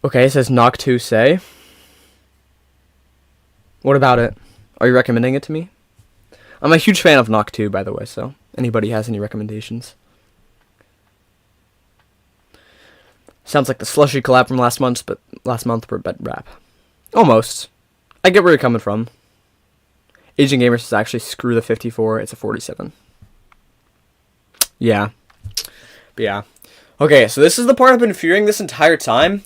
Okay, it says Knock 2 say. What about it? Are you recommending it to me? I'm a huge fan of Knock 2, by the way, so anybody has any recommendations? Sounds like the Slushy collab from last month, but rap. Almost. I get where you're coming from. Agent Gamer says actually screw the 54, it's a 47. Yeah. But yeah. Okay, so this is the part I've been fearing this entire time.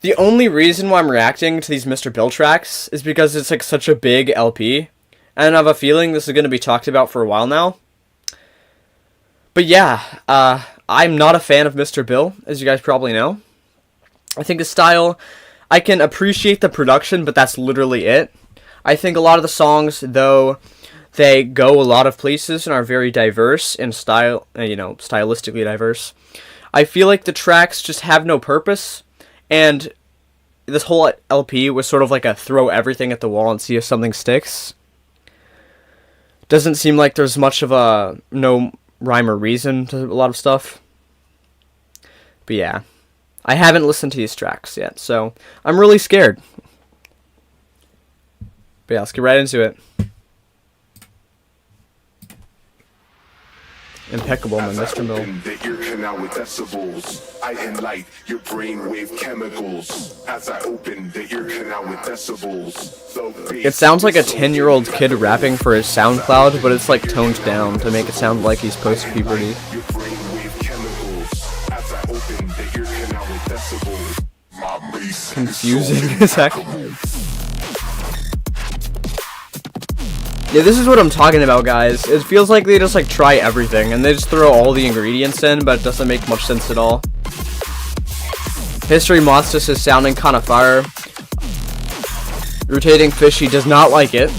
The only reason why I'm reacting to these Mr. Bill tracks is because it's like such a big LP. And I have a feeling this is going to be talked about for a while now. But yeah, I'm not a fan of Mr. Bill, as you guys probably know. I think his style, I can appreciate the production, but that's literally it. I think a lot of the songs, though, they go a lot of places and are very diverse in style, stylistically diverse. I feel like the tracks just have no purpose, and this whole LP was sort of like a throw everything at the wall and see if something sticks. Doesn't seem like there's much of a no rhyme or reason to a lot of stuff. But yeah, I haven't listened to these tracks yet, so I'm really scared. But yeah, let's get right into it. Impeccable, my Mr. Mill. The ear canal with decibels. I enlight your brainwave chemicals. As I open the ear canal with decibels. It sounds like a 10-year-old kid rapping for his SoundCloud, but it's like toned down to make it sound like he's post-puberty. Your brainwave chemicals. As I open the ear canal with decibels. My bass Confusing as heck. Yeah, this is what I'm talking about, guys. It feels like they just like try everything and they just throw all the ingredients in, but it doesn't make much sense at all. History Monsters is sounding kind of fire. Rotating Fishy does not like it.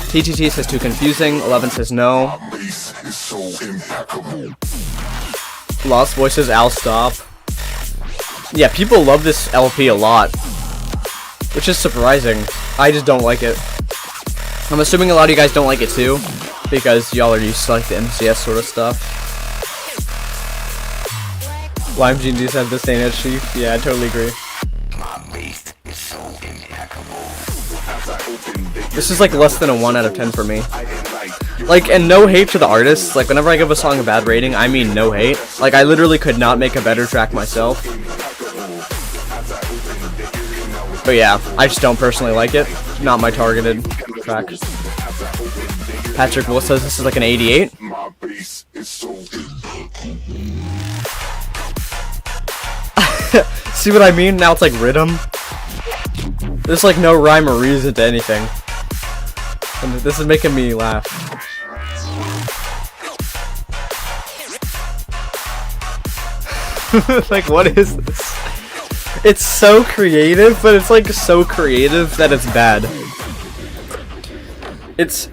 TTT says too confusing. 11 says no. My bass is so impeccable. Lost Voices, I'll stop. Yeah, people love this LP a lot, which is surprising. I just don't like it. I'm assuming a lot of you guys don't like it too, because y'all are used to like the MCS sort of stuff. Lime GNDs have this ain't it, Chief? Yeah, I totally agree. This is like less than a 1 out of 10 for me. Like, and no hate to the artists. Like, whenever I give a song a bad rating, I mean no hate. Like, I literally could not make a better track myself. But yeah, I just don't personally like it. Not my targeted track. Patrick Will says this is like an 88. See what I mean? Now it's like rhythm. There's like no rhyme or reason to anything. And this is making me laugh. Like, what is this? It's so creative, but it's like so creative that it's bad. It's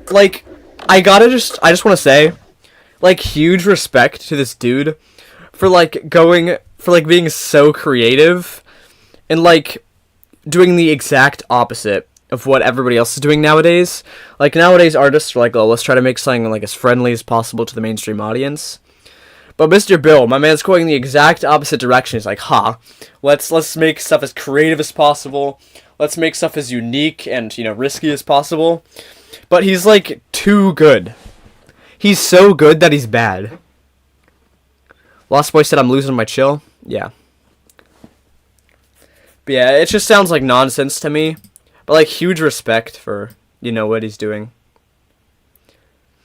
like, I just want to say, like, huge respect to this dude for like being so creative and like doing the exact opposite of what everybody else is doing nowadays. Like, nowadays artists are like, oh, let's try to make something like as friendly as possible to the mainstream audience. But Mr. Bill, my man's going the exact opposite direction. He's like, let's make stuff as creative as possible. Let's make stuff as unique and, risky as possible. But he's like too good. He's so good that he's bad. Lost Boy said, I'm losing my chill. Yeah. But yeah, it just sounds like nonsense to me. But like, huge respect for, what he's doing.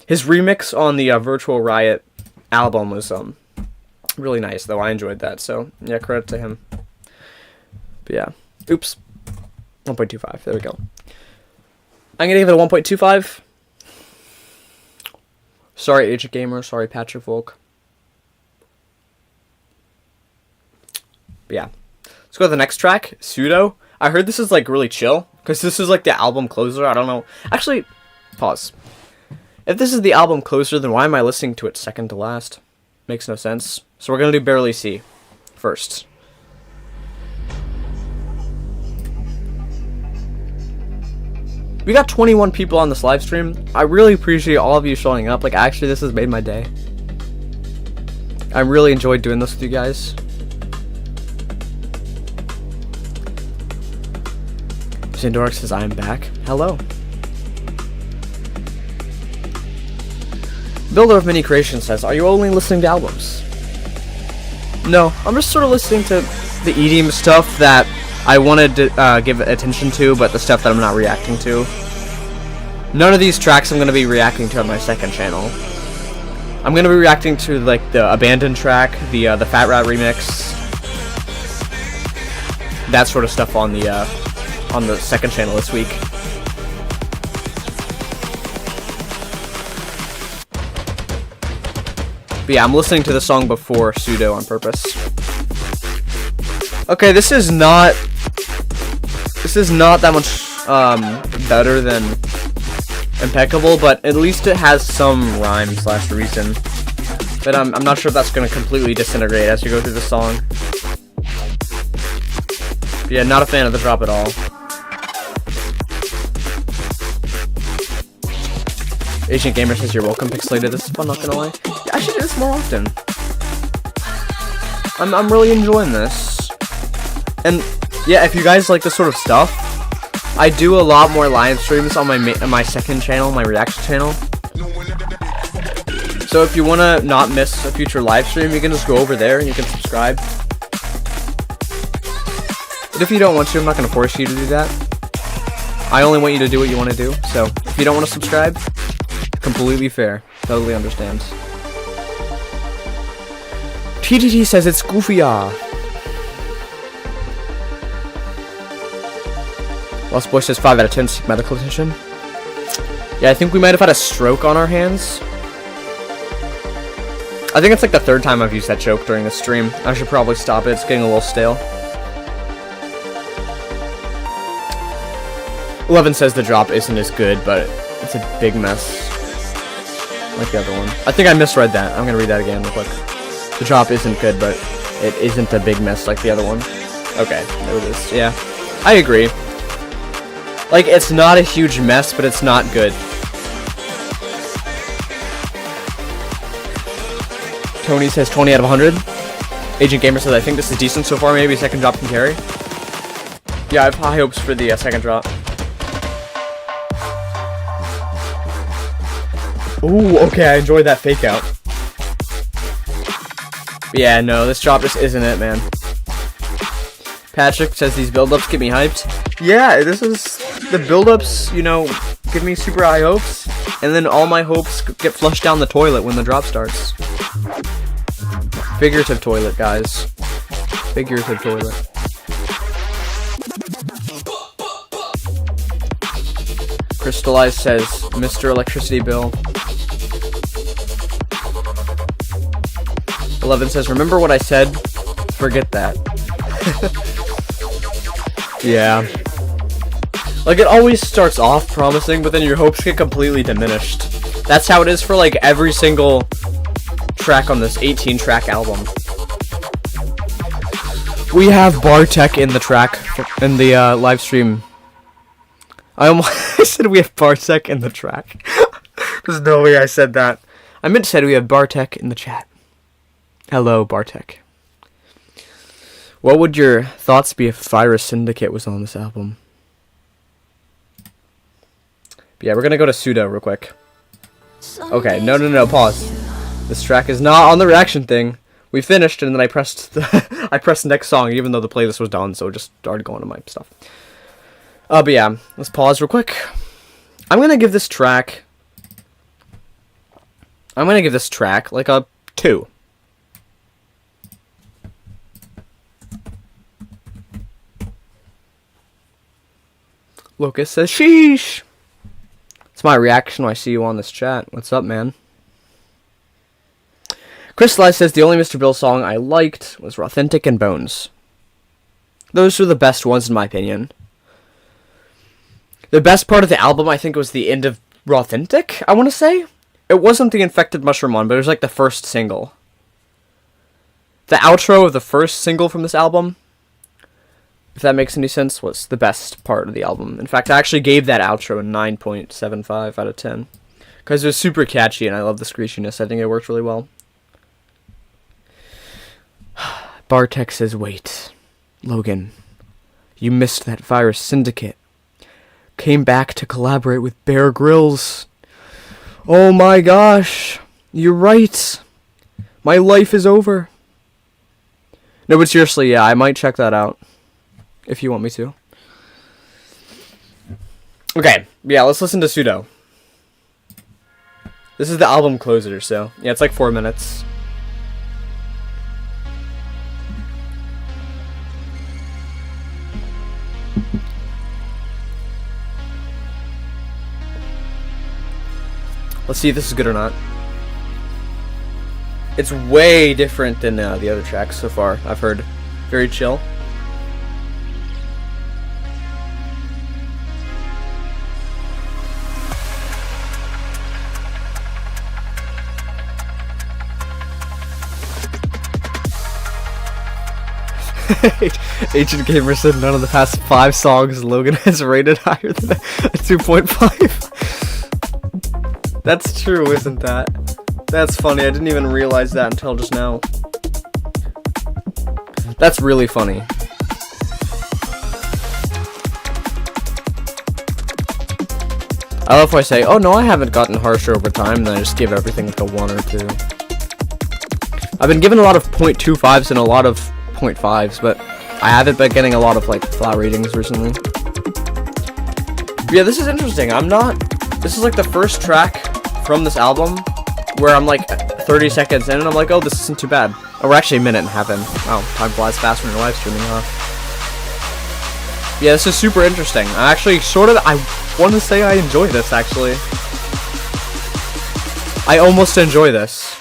His remix on the Virtual Riot album was really nice, though. I enjoyed that, so yeah, credit to him. But yeah. Oops. 1.25. There we go. I'm gonna give it a 1.25. Sorry, Agent Gamer. Sorry, Patrick Volk. But yeah. Let's go to the next track, Pseudo. I heard this is like really chill, because this is like the album closer. I don't know. Actually, pause. If this is the album closer, then why am I listening to it second to last? Makes no sense. So we're gonna do Barely See first. We got 21 people on this live stream. I really appreciate all of you showing up. Like, actually, this has made my day. I really enjoyed doing this with you guys. Zindork says, I am back. Hello. Builder of Mini Creation says, are you only listening to albums? No, I'm just sort of listening to the EDM stuff that I wanted to give attention to, but the stuff that I'm not reacting to. None of these tracks I'm going to be reacting to on my second channel. I'm going to be reacting to like the Abandoned track, the Fat Rat remix, that sort of stuff on the second channel this week. But yeah, I'm listening to the song before Pseudo on purpose. Okay, this is not that much better than Impeccable, but at least it has some rhyme / reason. But I'm not sure if that's going to completely disintegrate as you go through the song. But yeah, not a fan of the drop at all. Ancient Gamer says, you're welcome, Pixelated. This is fun, not gonna lie. Yeah, I should do this more often. I'm really enjoying this. And yeah, if you guys like this sort of stuff, I do a lot more live streams on my second channel, my reaction channel. So if you want to not miss a future live stream, you can just go over there and you can subscribe. But if you don't want to, I'm not going to force you to do that. I only want you to do what you want to do. So if you don't want to subscribe, completely fair. Totally understand. TTT says it's Goofy-ah. Lost Boy says 5 out of 10, seek medical attention. Yeah, I think we might have had a stroke on our hands. I think it's like the third time I've used that joke during the stream. I should probably stop it, it's getting a little stale. 11 says the drop isn't as good, but it's a big mess. Like the other one. I think I misread that. I'm gonna read that again real quick. The drop isn't good, but it isn't a big mess like the other one. Okay, there it is. Yeah, I agree. Like, it's not a huge mess, but it's not good. Tony says 20 out of 100. Agent Gamer says, I think this is decent so far. Maybe second drop can carry. Yeah, I have high hopes for the second drop. Ooh, okay, I enjoyed that fake out. Yeah, no, this drop just isn't it, man. Patrick says these build-ups get me hyped. Yeah, this is... The build-ups, you know, give me super high hopes, and then all my hopes get flushed down the toilet when the drop starts. Figurative toilet, guys. Figurative toilet. Crystallized says, Mr. Electricity Bill. 11 says, remember what I said? Forget that. Yeah. Like, it always starts off promising, but then your hopes get completely diminished. That's how it is for, like, every single track on this 18-track album. We have Bartek in the track, in the live stream. I almost said we have Bartek in the track. There's no way I said that. I meant to say we have Bartek in the chat. Hello, Bartek. What would your thoughts be if Virus Syndicate was on this album? But yeah, we're gonna go to Pseudo real quick. Okay, no, pause. This track is not on the reaction thing. We finished, and then I pressed the I pressed next song, even though the playlist was done, so it just started going to my stuff. But yeah, let's pause real quick. I'm gonna give this track like a 2. Lucas says, sheesh. It's my reaction when I see you on this chat. What's up, man? Crystallize says, the only Mr. Bill song I liked was Authentic and Bones. Those were the best ones in my opinion. The best part of the album, I think, was the end of Authentic, I want to say. It wasn't the Infected Mushroom one, but it was like the first single. The outro of the first single from this album, if that makes any sense, was the best part of the album. In fact, I actually gave that outro a 9.75 out of 10. Because it was super catchy, and I love the screechiness. I think it worked really well. Bartek says, wait. Logan, you missed that Virus Syndicate. Came back to collaborate with Bear Grylls. Oh my gosh. You're right. My life is over. No, but seriously, yeah, I might check that out. If you want me to. Okay, yeah, let's listen to Pseudo. This is the album closer, so yeah, it's like 4 minutes. Let's see if this is good or not. It's way different than the other tracks so far, I've heard. Very chill. Ancient Gamer said none of the past 5 songs Logan has rated higher than a 2.5. That's true, isn't that? That's funny, I didn't even realize that until just now. That's really funny. I love when I say, oh no, I haven't gotten harsher over time, and then I just give everything like a 1 or 2. I've been given a lot of 0.25s and a lot of 0.5s, but I haven't been getting a lot of like flat ratings recently. But yeah, this is interesting. This is like the first track from this album where I'm like 30 seconds in and I'm like, oh, this isn't too bad. Oh, we're actually a minute and a half in. Wow, time flies fast when you're live streaming, huh? Yeah, this is super interesting. I actually I want to say I enjoy this, actually. I almost enjoy this.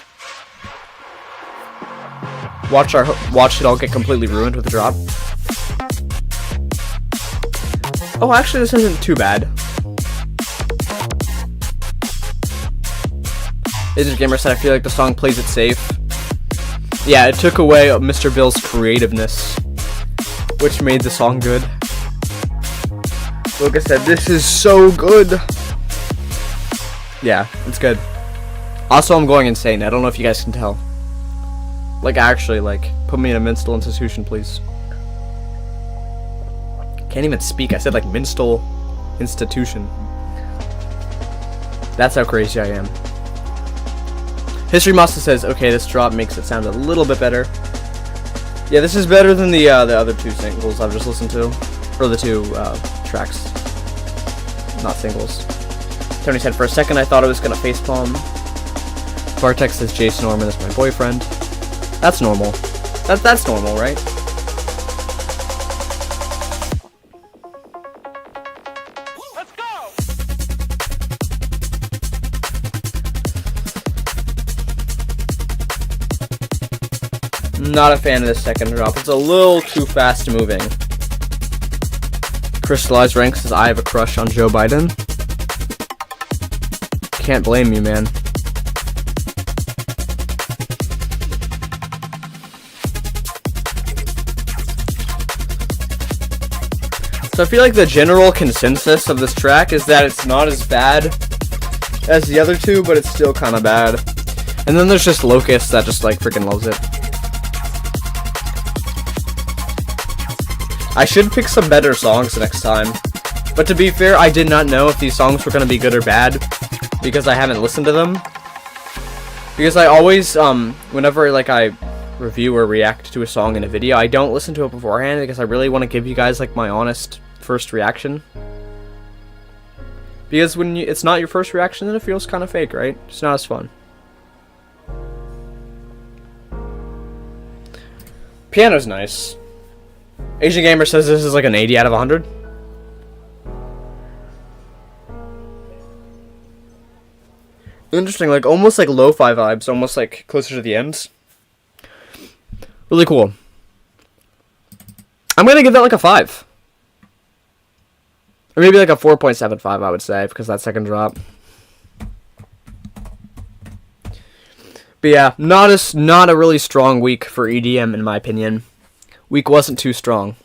Watch it all get completely ruined with a drop. Oh, actually, this isn't too bad. Edm Gamer said, I feel like the song plays it safe. Yeah, it took away Mr. Bill's creativeness, which made the song good. Like I said, this is so good. Yeah, it's good. Also, I'm going insane. I don't know if you guys can tell. Like, actually, like, put me in a mental institution, please. Can't even speak. I said, like, mental institution. That's how crazy I am. History Master says, okay, this drop makes it sound a little bit better. Yeah, this is better than the other 2 singles I've just listened to. Or the 2 tracks. Not singles. Tony said, for a second I thought I was gonna facepalm. Bartek says, Jason Norman is my boyfriend. That's normal. That's normal, right? Let's go! Not a fan of this second drop. It's a little too fast moving. Crystallized Rank says, I have a crush on Joe Biden. Can't blame you, man. So I feel like the general consensus of this track is that it's not as bad as the other two, but it's still kind of bad. And then there's just Locust that just like freaking loves it. I should pick some better songs next time. But to be fair, I did not know if these songs were going to be good or bad because I haven't listened to them. Because I always, whenever like I review or react to a song in a video, I don't listen to it beforehand because I really want to give you guys like my honest first reaction. Because when it's not your first reaction, then it feels kind of fake, right? It's not as fun. Piano's nice. Asian Gamer says this is like an 80 out of 100. Interesting, like almost like lo-fi vibes, almost like closer to the ends. Really cool. I'm gonna give that like a 5. Or maybe like a 4.75, I would say, because that second drop. But yeah, not a really strong week for EDM in my opinion. Week wasn't too strong.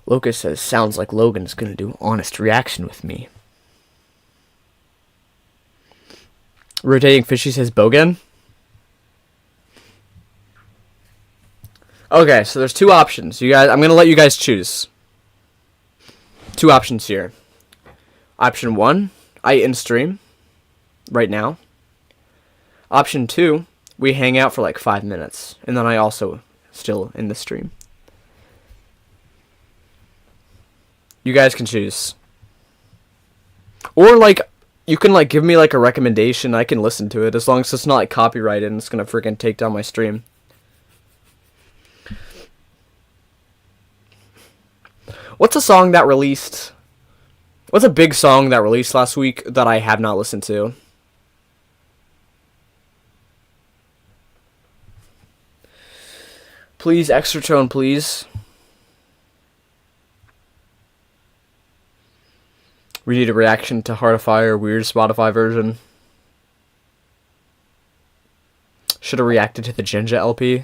Locust says, sounds like Logan's gonna do honest reaction with me. Rotating Fishy says, Bogan. Okay, so there's two options. You guys, I'm gonna let you guys choose. Two options here. Option 1, I end stream right now. Option 2, we hang out for like 5 minutes, and then I also still in the stream. You guys can choose. Or like, you can like give me like a recommendation. I can listen to it as long as it's not like copyrighted and it's gonna freaking take down my stream. What's a song that released? What's a big song that released last week that I have not listened to? Please, extra tone, please. We need a reaction to Heart of Fire, weird Spotify version. Should have reacted to the Jinja LP.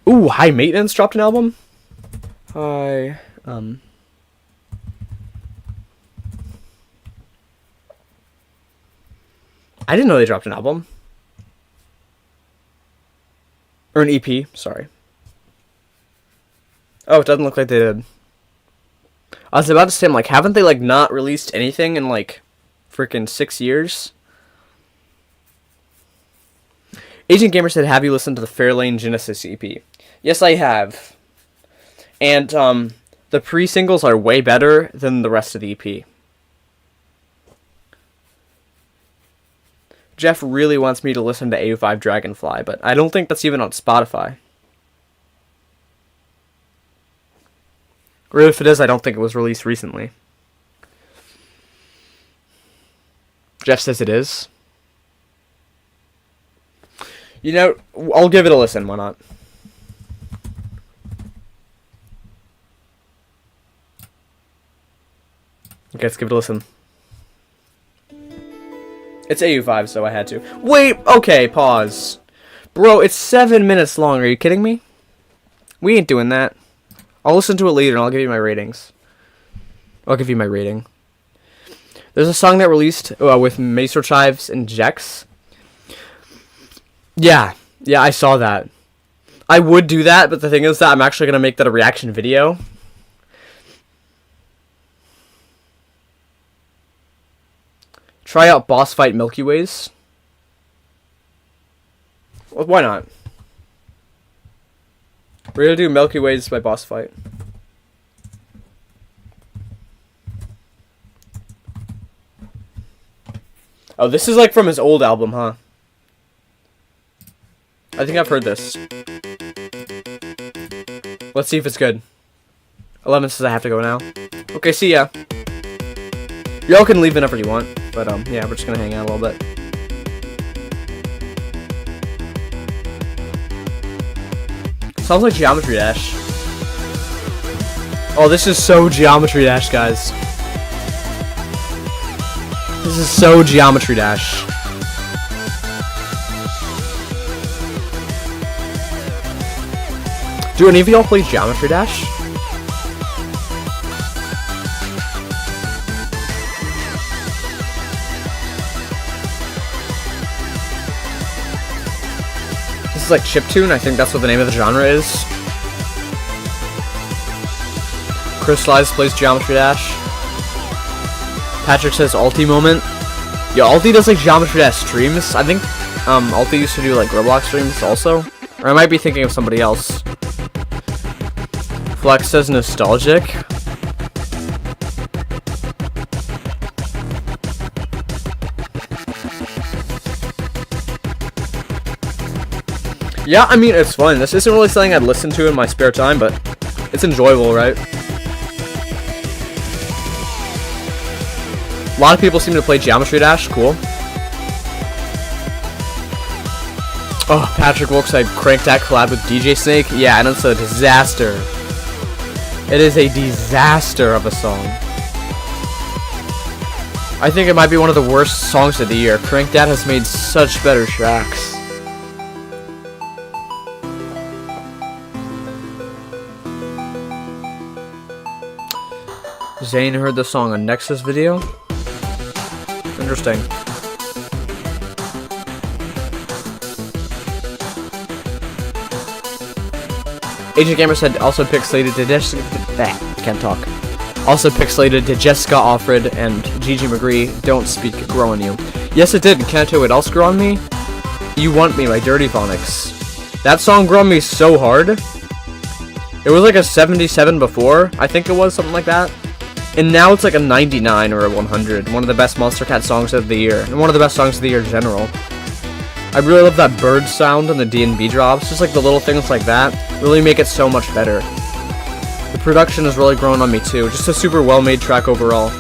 Ooh, High Maintenance dropped an album? I didn't know they dropped an album. Or an EP, sorry. Oh, it doesn't look like they did. I was about to say, I'm like, haven't they, like, not released anything in, like, freaking 6 years? Agent Gamer said, have you listened to the Fairlane Genesis EP? Yes, I have. And, the pre-singles are way better than the rest of the EP. Jeff really wants me to listen to AO5 Dragonfly, but I don't think that's even on Spotify. Or if it is, I don't think it was released recently. Jeff says it is. You know, I'll give it a listen, why not? Okay, let's give it a listen. It's AU5, so I had to. Wait, okay, pause. Bro, it's 7 minutes long, are you kidding me? We ain't doing that. I'll listen to it later and I'll give you my ratings. I'll give you my rating. There's a song that released with Maestro Chives and Jex. Yeah, I saw that. I would do that, but the thing is that I'm actually going to make that a reaction video. Try out Boss Fight Milky Ways. Well, why not? We're going to do Milky Ways by Boss Fight. Oh, this is like from his old album, huh? I think I've heard this. Let's see if it's good. 11 says I have to go now. Okay, see ya. Y'all can leave whenever you want, but yeah, we're just gonna hang out a little bit. Sounds like Geometry Dash. Oh, this is so Geometry Dash, guys. This is so Geometry Dash. Do any of y'all play Geometry Dash? This is like chiptune. I think that's what the name of the genre is. Chris Slides plays Geometry Dash. Patrick says Alti moment. Yeah, Alti does like Geometry Dash streams. I think Alti used to do like Roblox streams also. Or I might be thinking of somebody else. Flex says nostalgic. Yeah, I mean, it's fun. This isn't really something I'd listen to in my spare time, but it's enjoyable, right? A lot of people seem to play Geometry Dash. Cool. Oh, Patrick Wilkes said Crank That collab with DJ Snake. Yeah, and it's a disaster. It is a disaster of a song. I think it might be one of the worst songs of the year. Crank That has made such better tracks. Zane heard the song on Nexus video. Interesting. Agent Gamer said also pixelated to Jessica. Can't talk. Also pixelated to Jessica Offred and Gigi McGree. Don't speak, grow on you. Yes, it did. Can't tell what else grew on me. You Want Me by Dirty Phonics. That song grew on me so hard. It was like a 77 before. I think it was something like that. And now it's like a 99 or a 100. One of the best Monster Cat songs of the year. And one of the best songs of the year in general. I really love that bird sound and the D&B drops. Just like the little things like that really make it so much better. The production has really grown on me too. Just a super well-made track overall.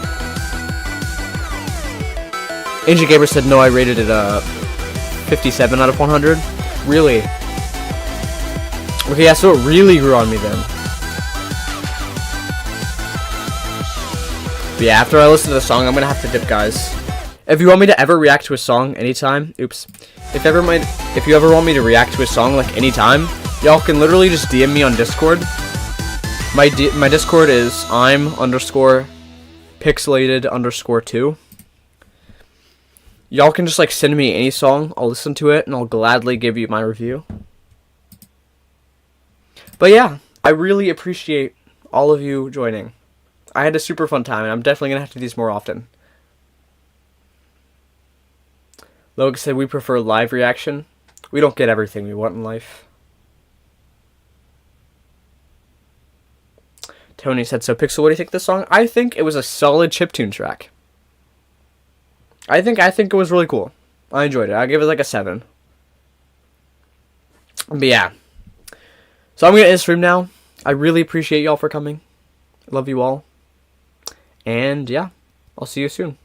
Ancient Gamer said no, I rated it 57 out of 100. Really? Okay, yeah, so it really grew on me then. But yeah, after I listen to the song, I'm gonna have to dip, guys. If you want me to ever react to a song anytime, oops. If you ever want me to react to a song like anytime, y'all can literally just DM me on Discord. My Discord is I'm_pixelated_2. Y'all can just like send me any song, I'll listen to it, and I'll gladly give you my review. But yeah, I really appreciate all of you joining. I had a super fun time, and I'm definitely going to have to do these more often. Logan said we prefer live reaction. We don't get everything we want in life. Tony said, so Pixel, what do you think of this song? I think it was a solid chiptune track. I think it was really cool. I enjoyed it. I give it like a 7. But yeah. So I'm going to end the stream now. I really appreciate y'all for coming. I love you all. And yeah, I'll see you soon.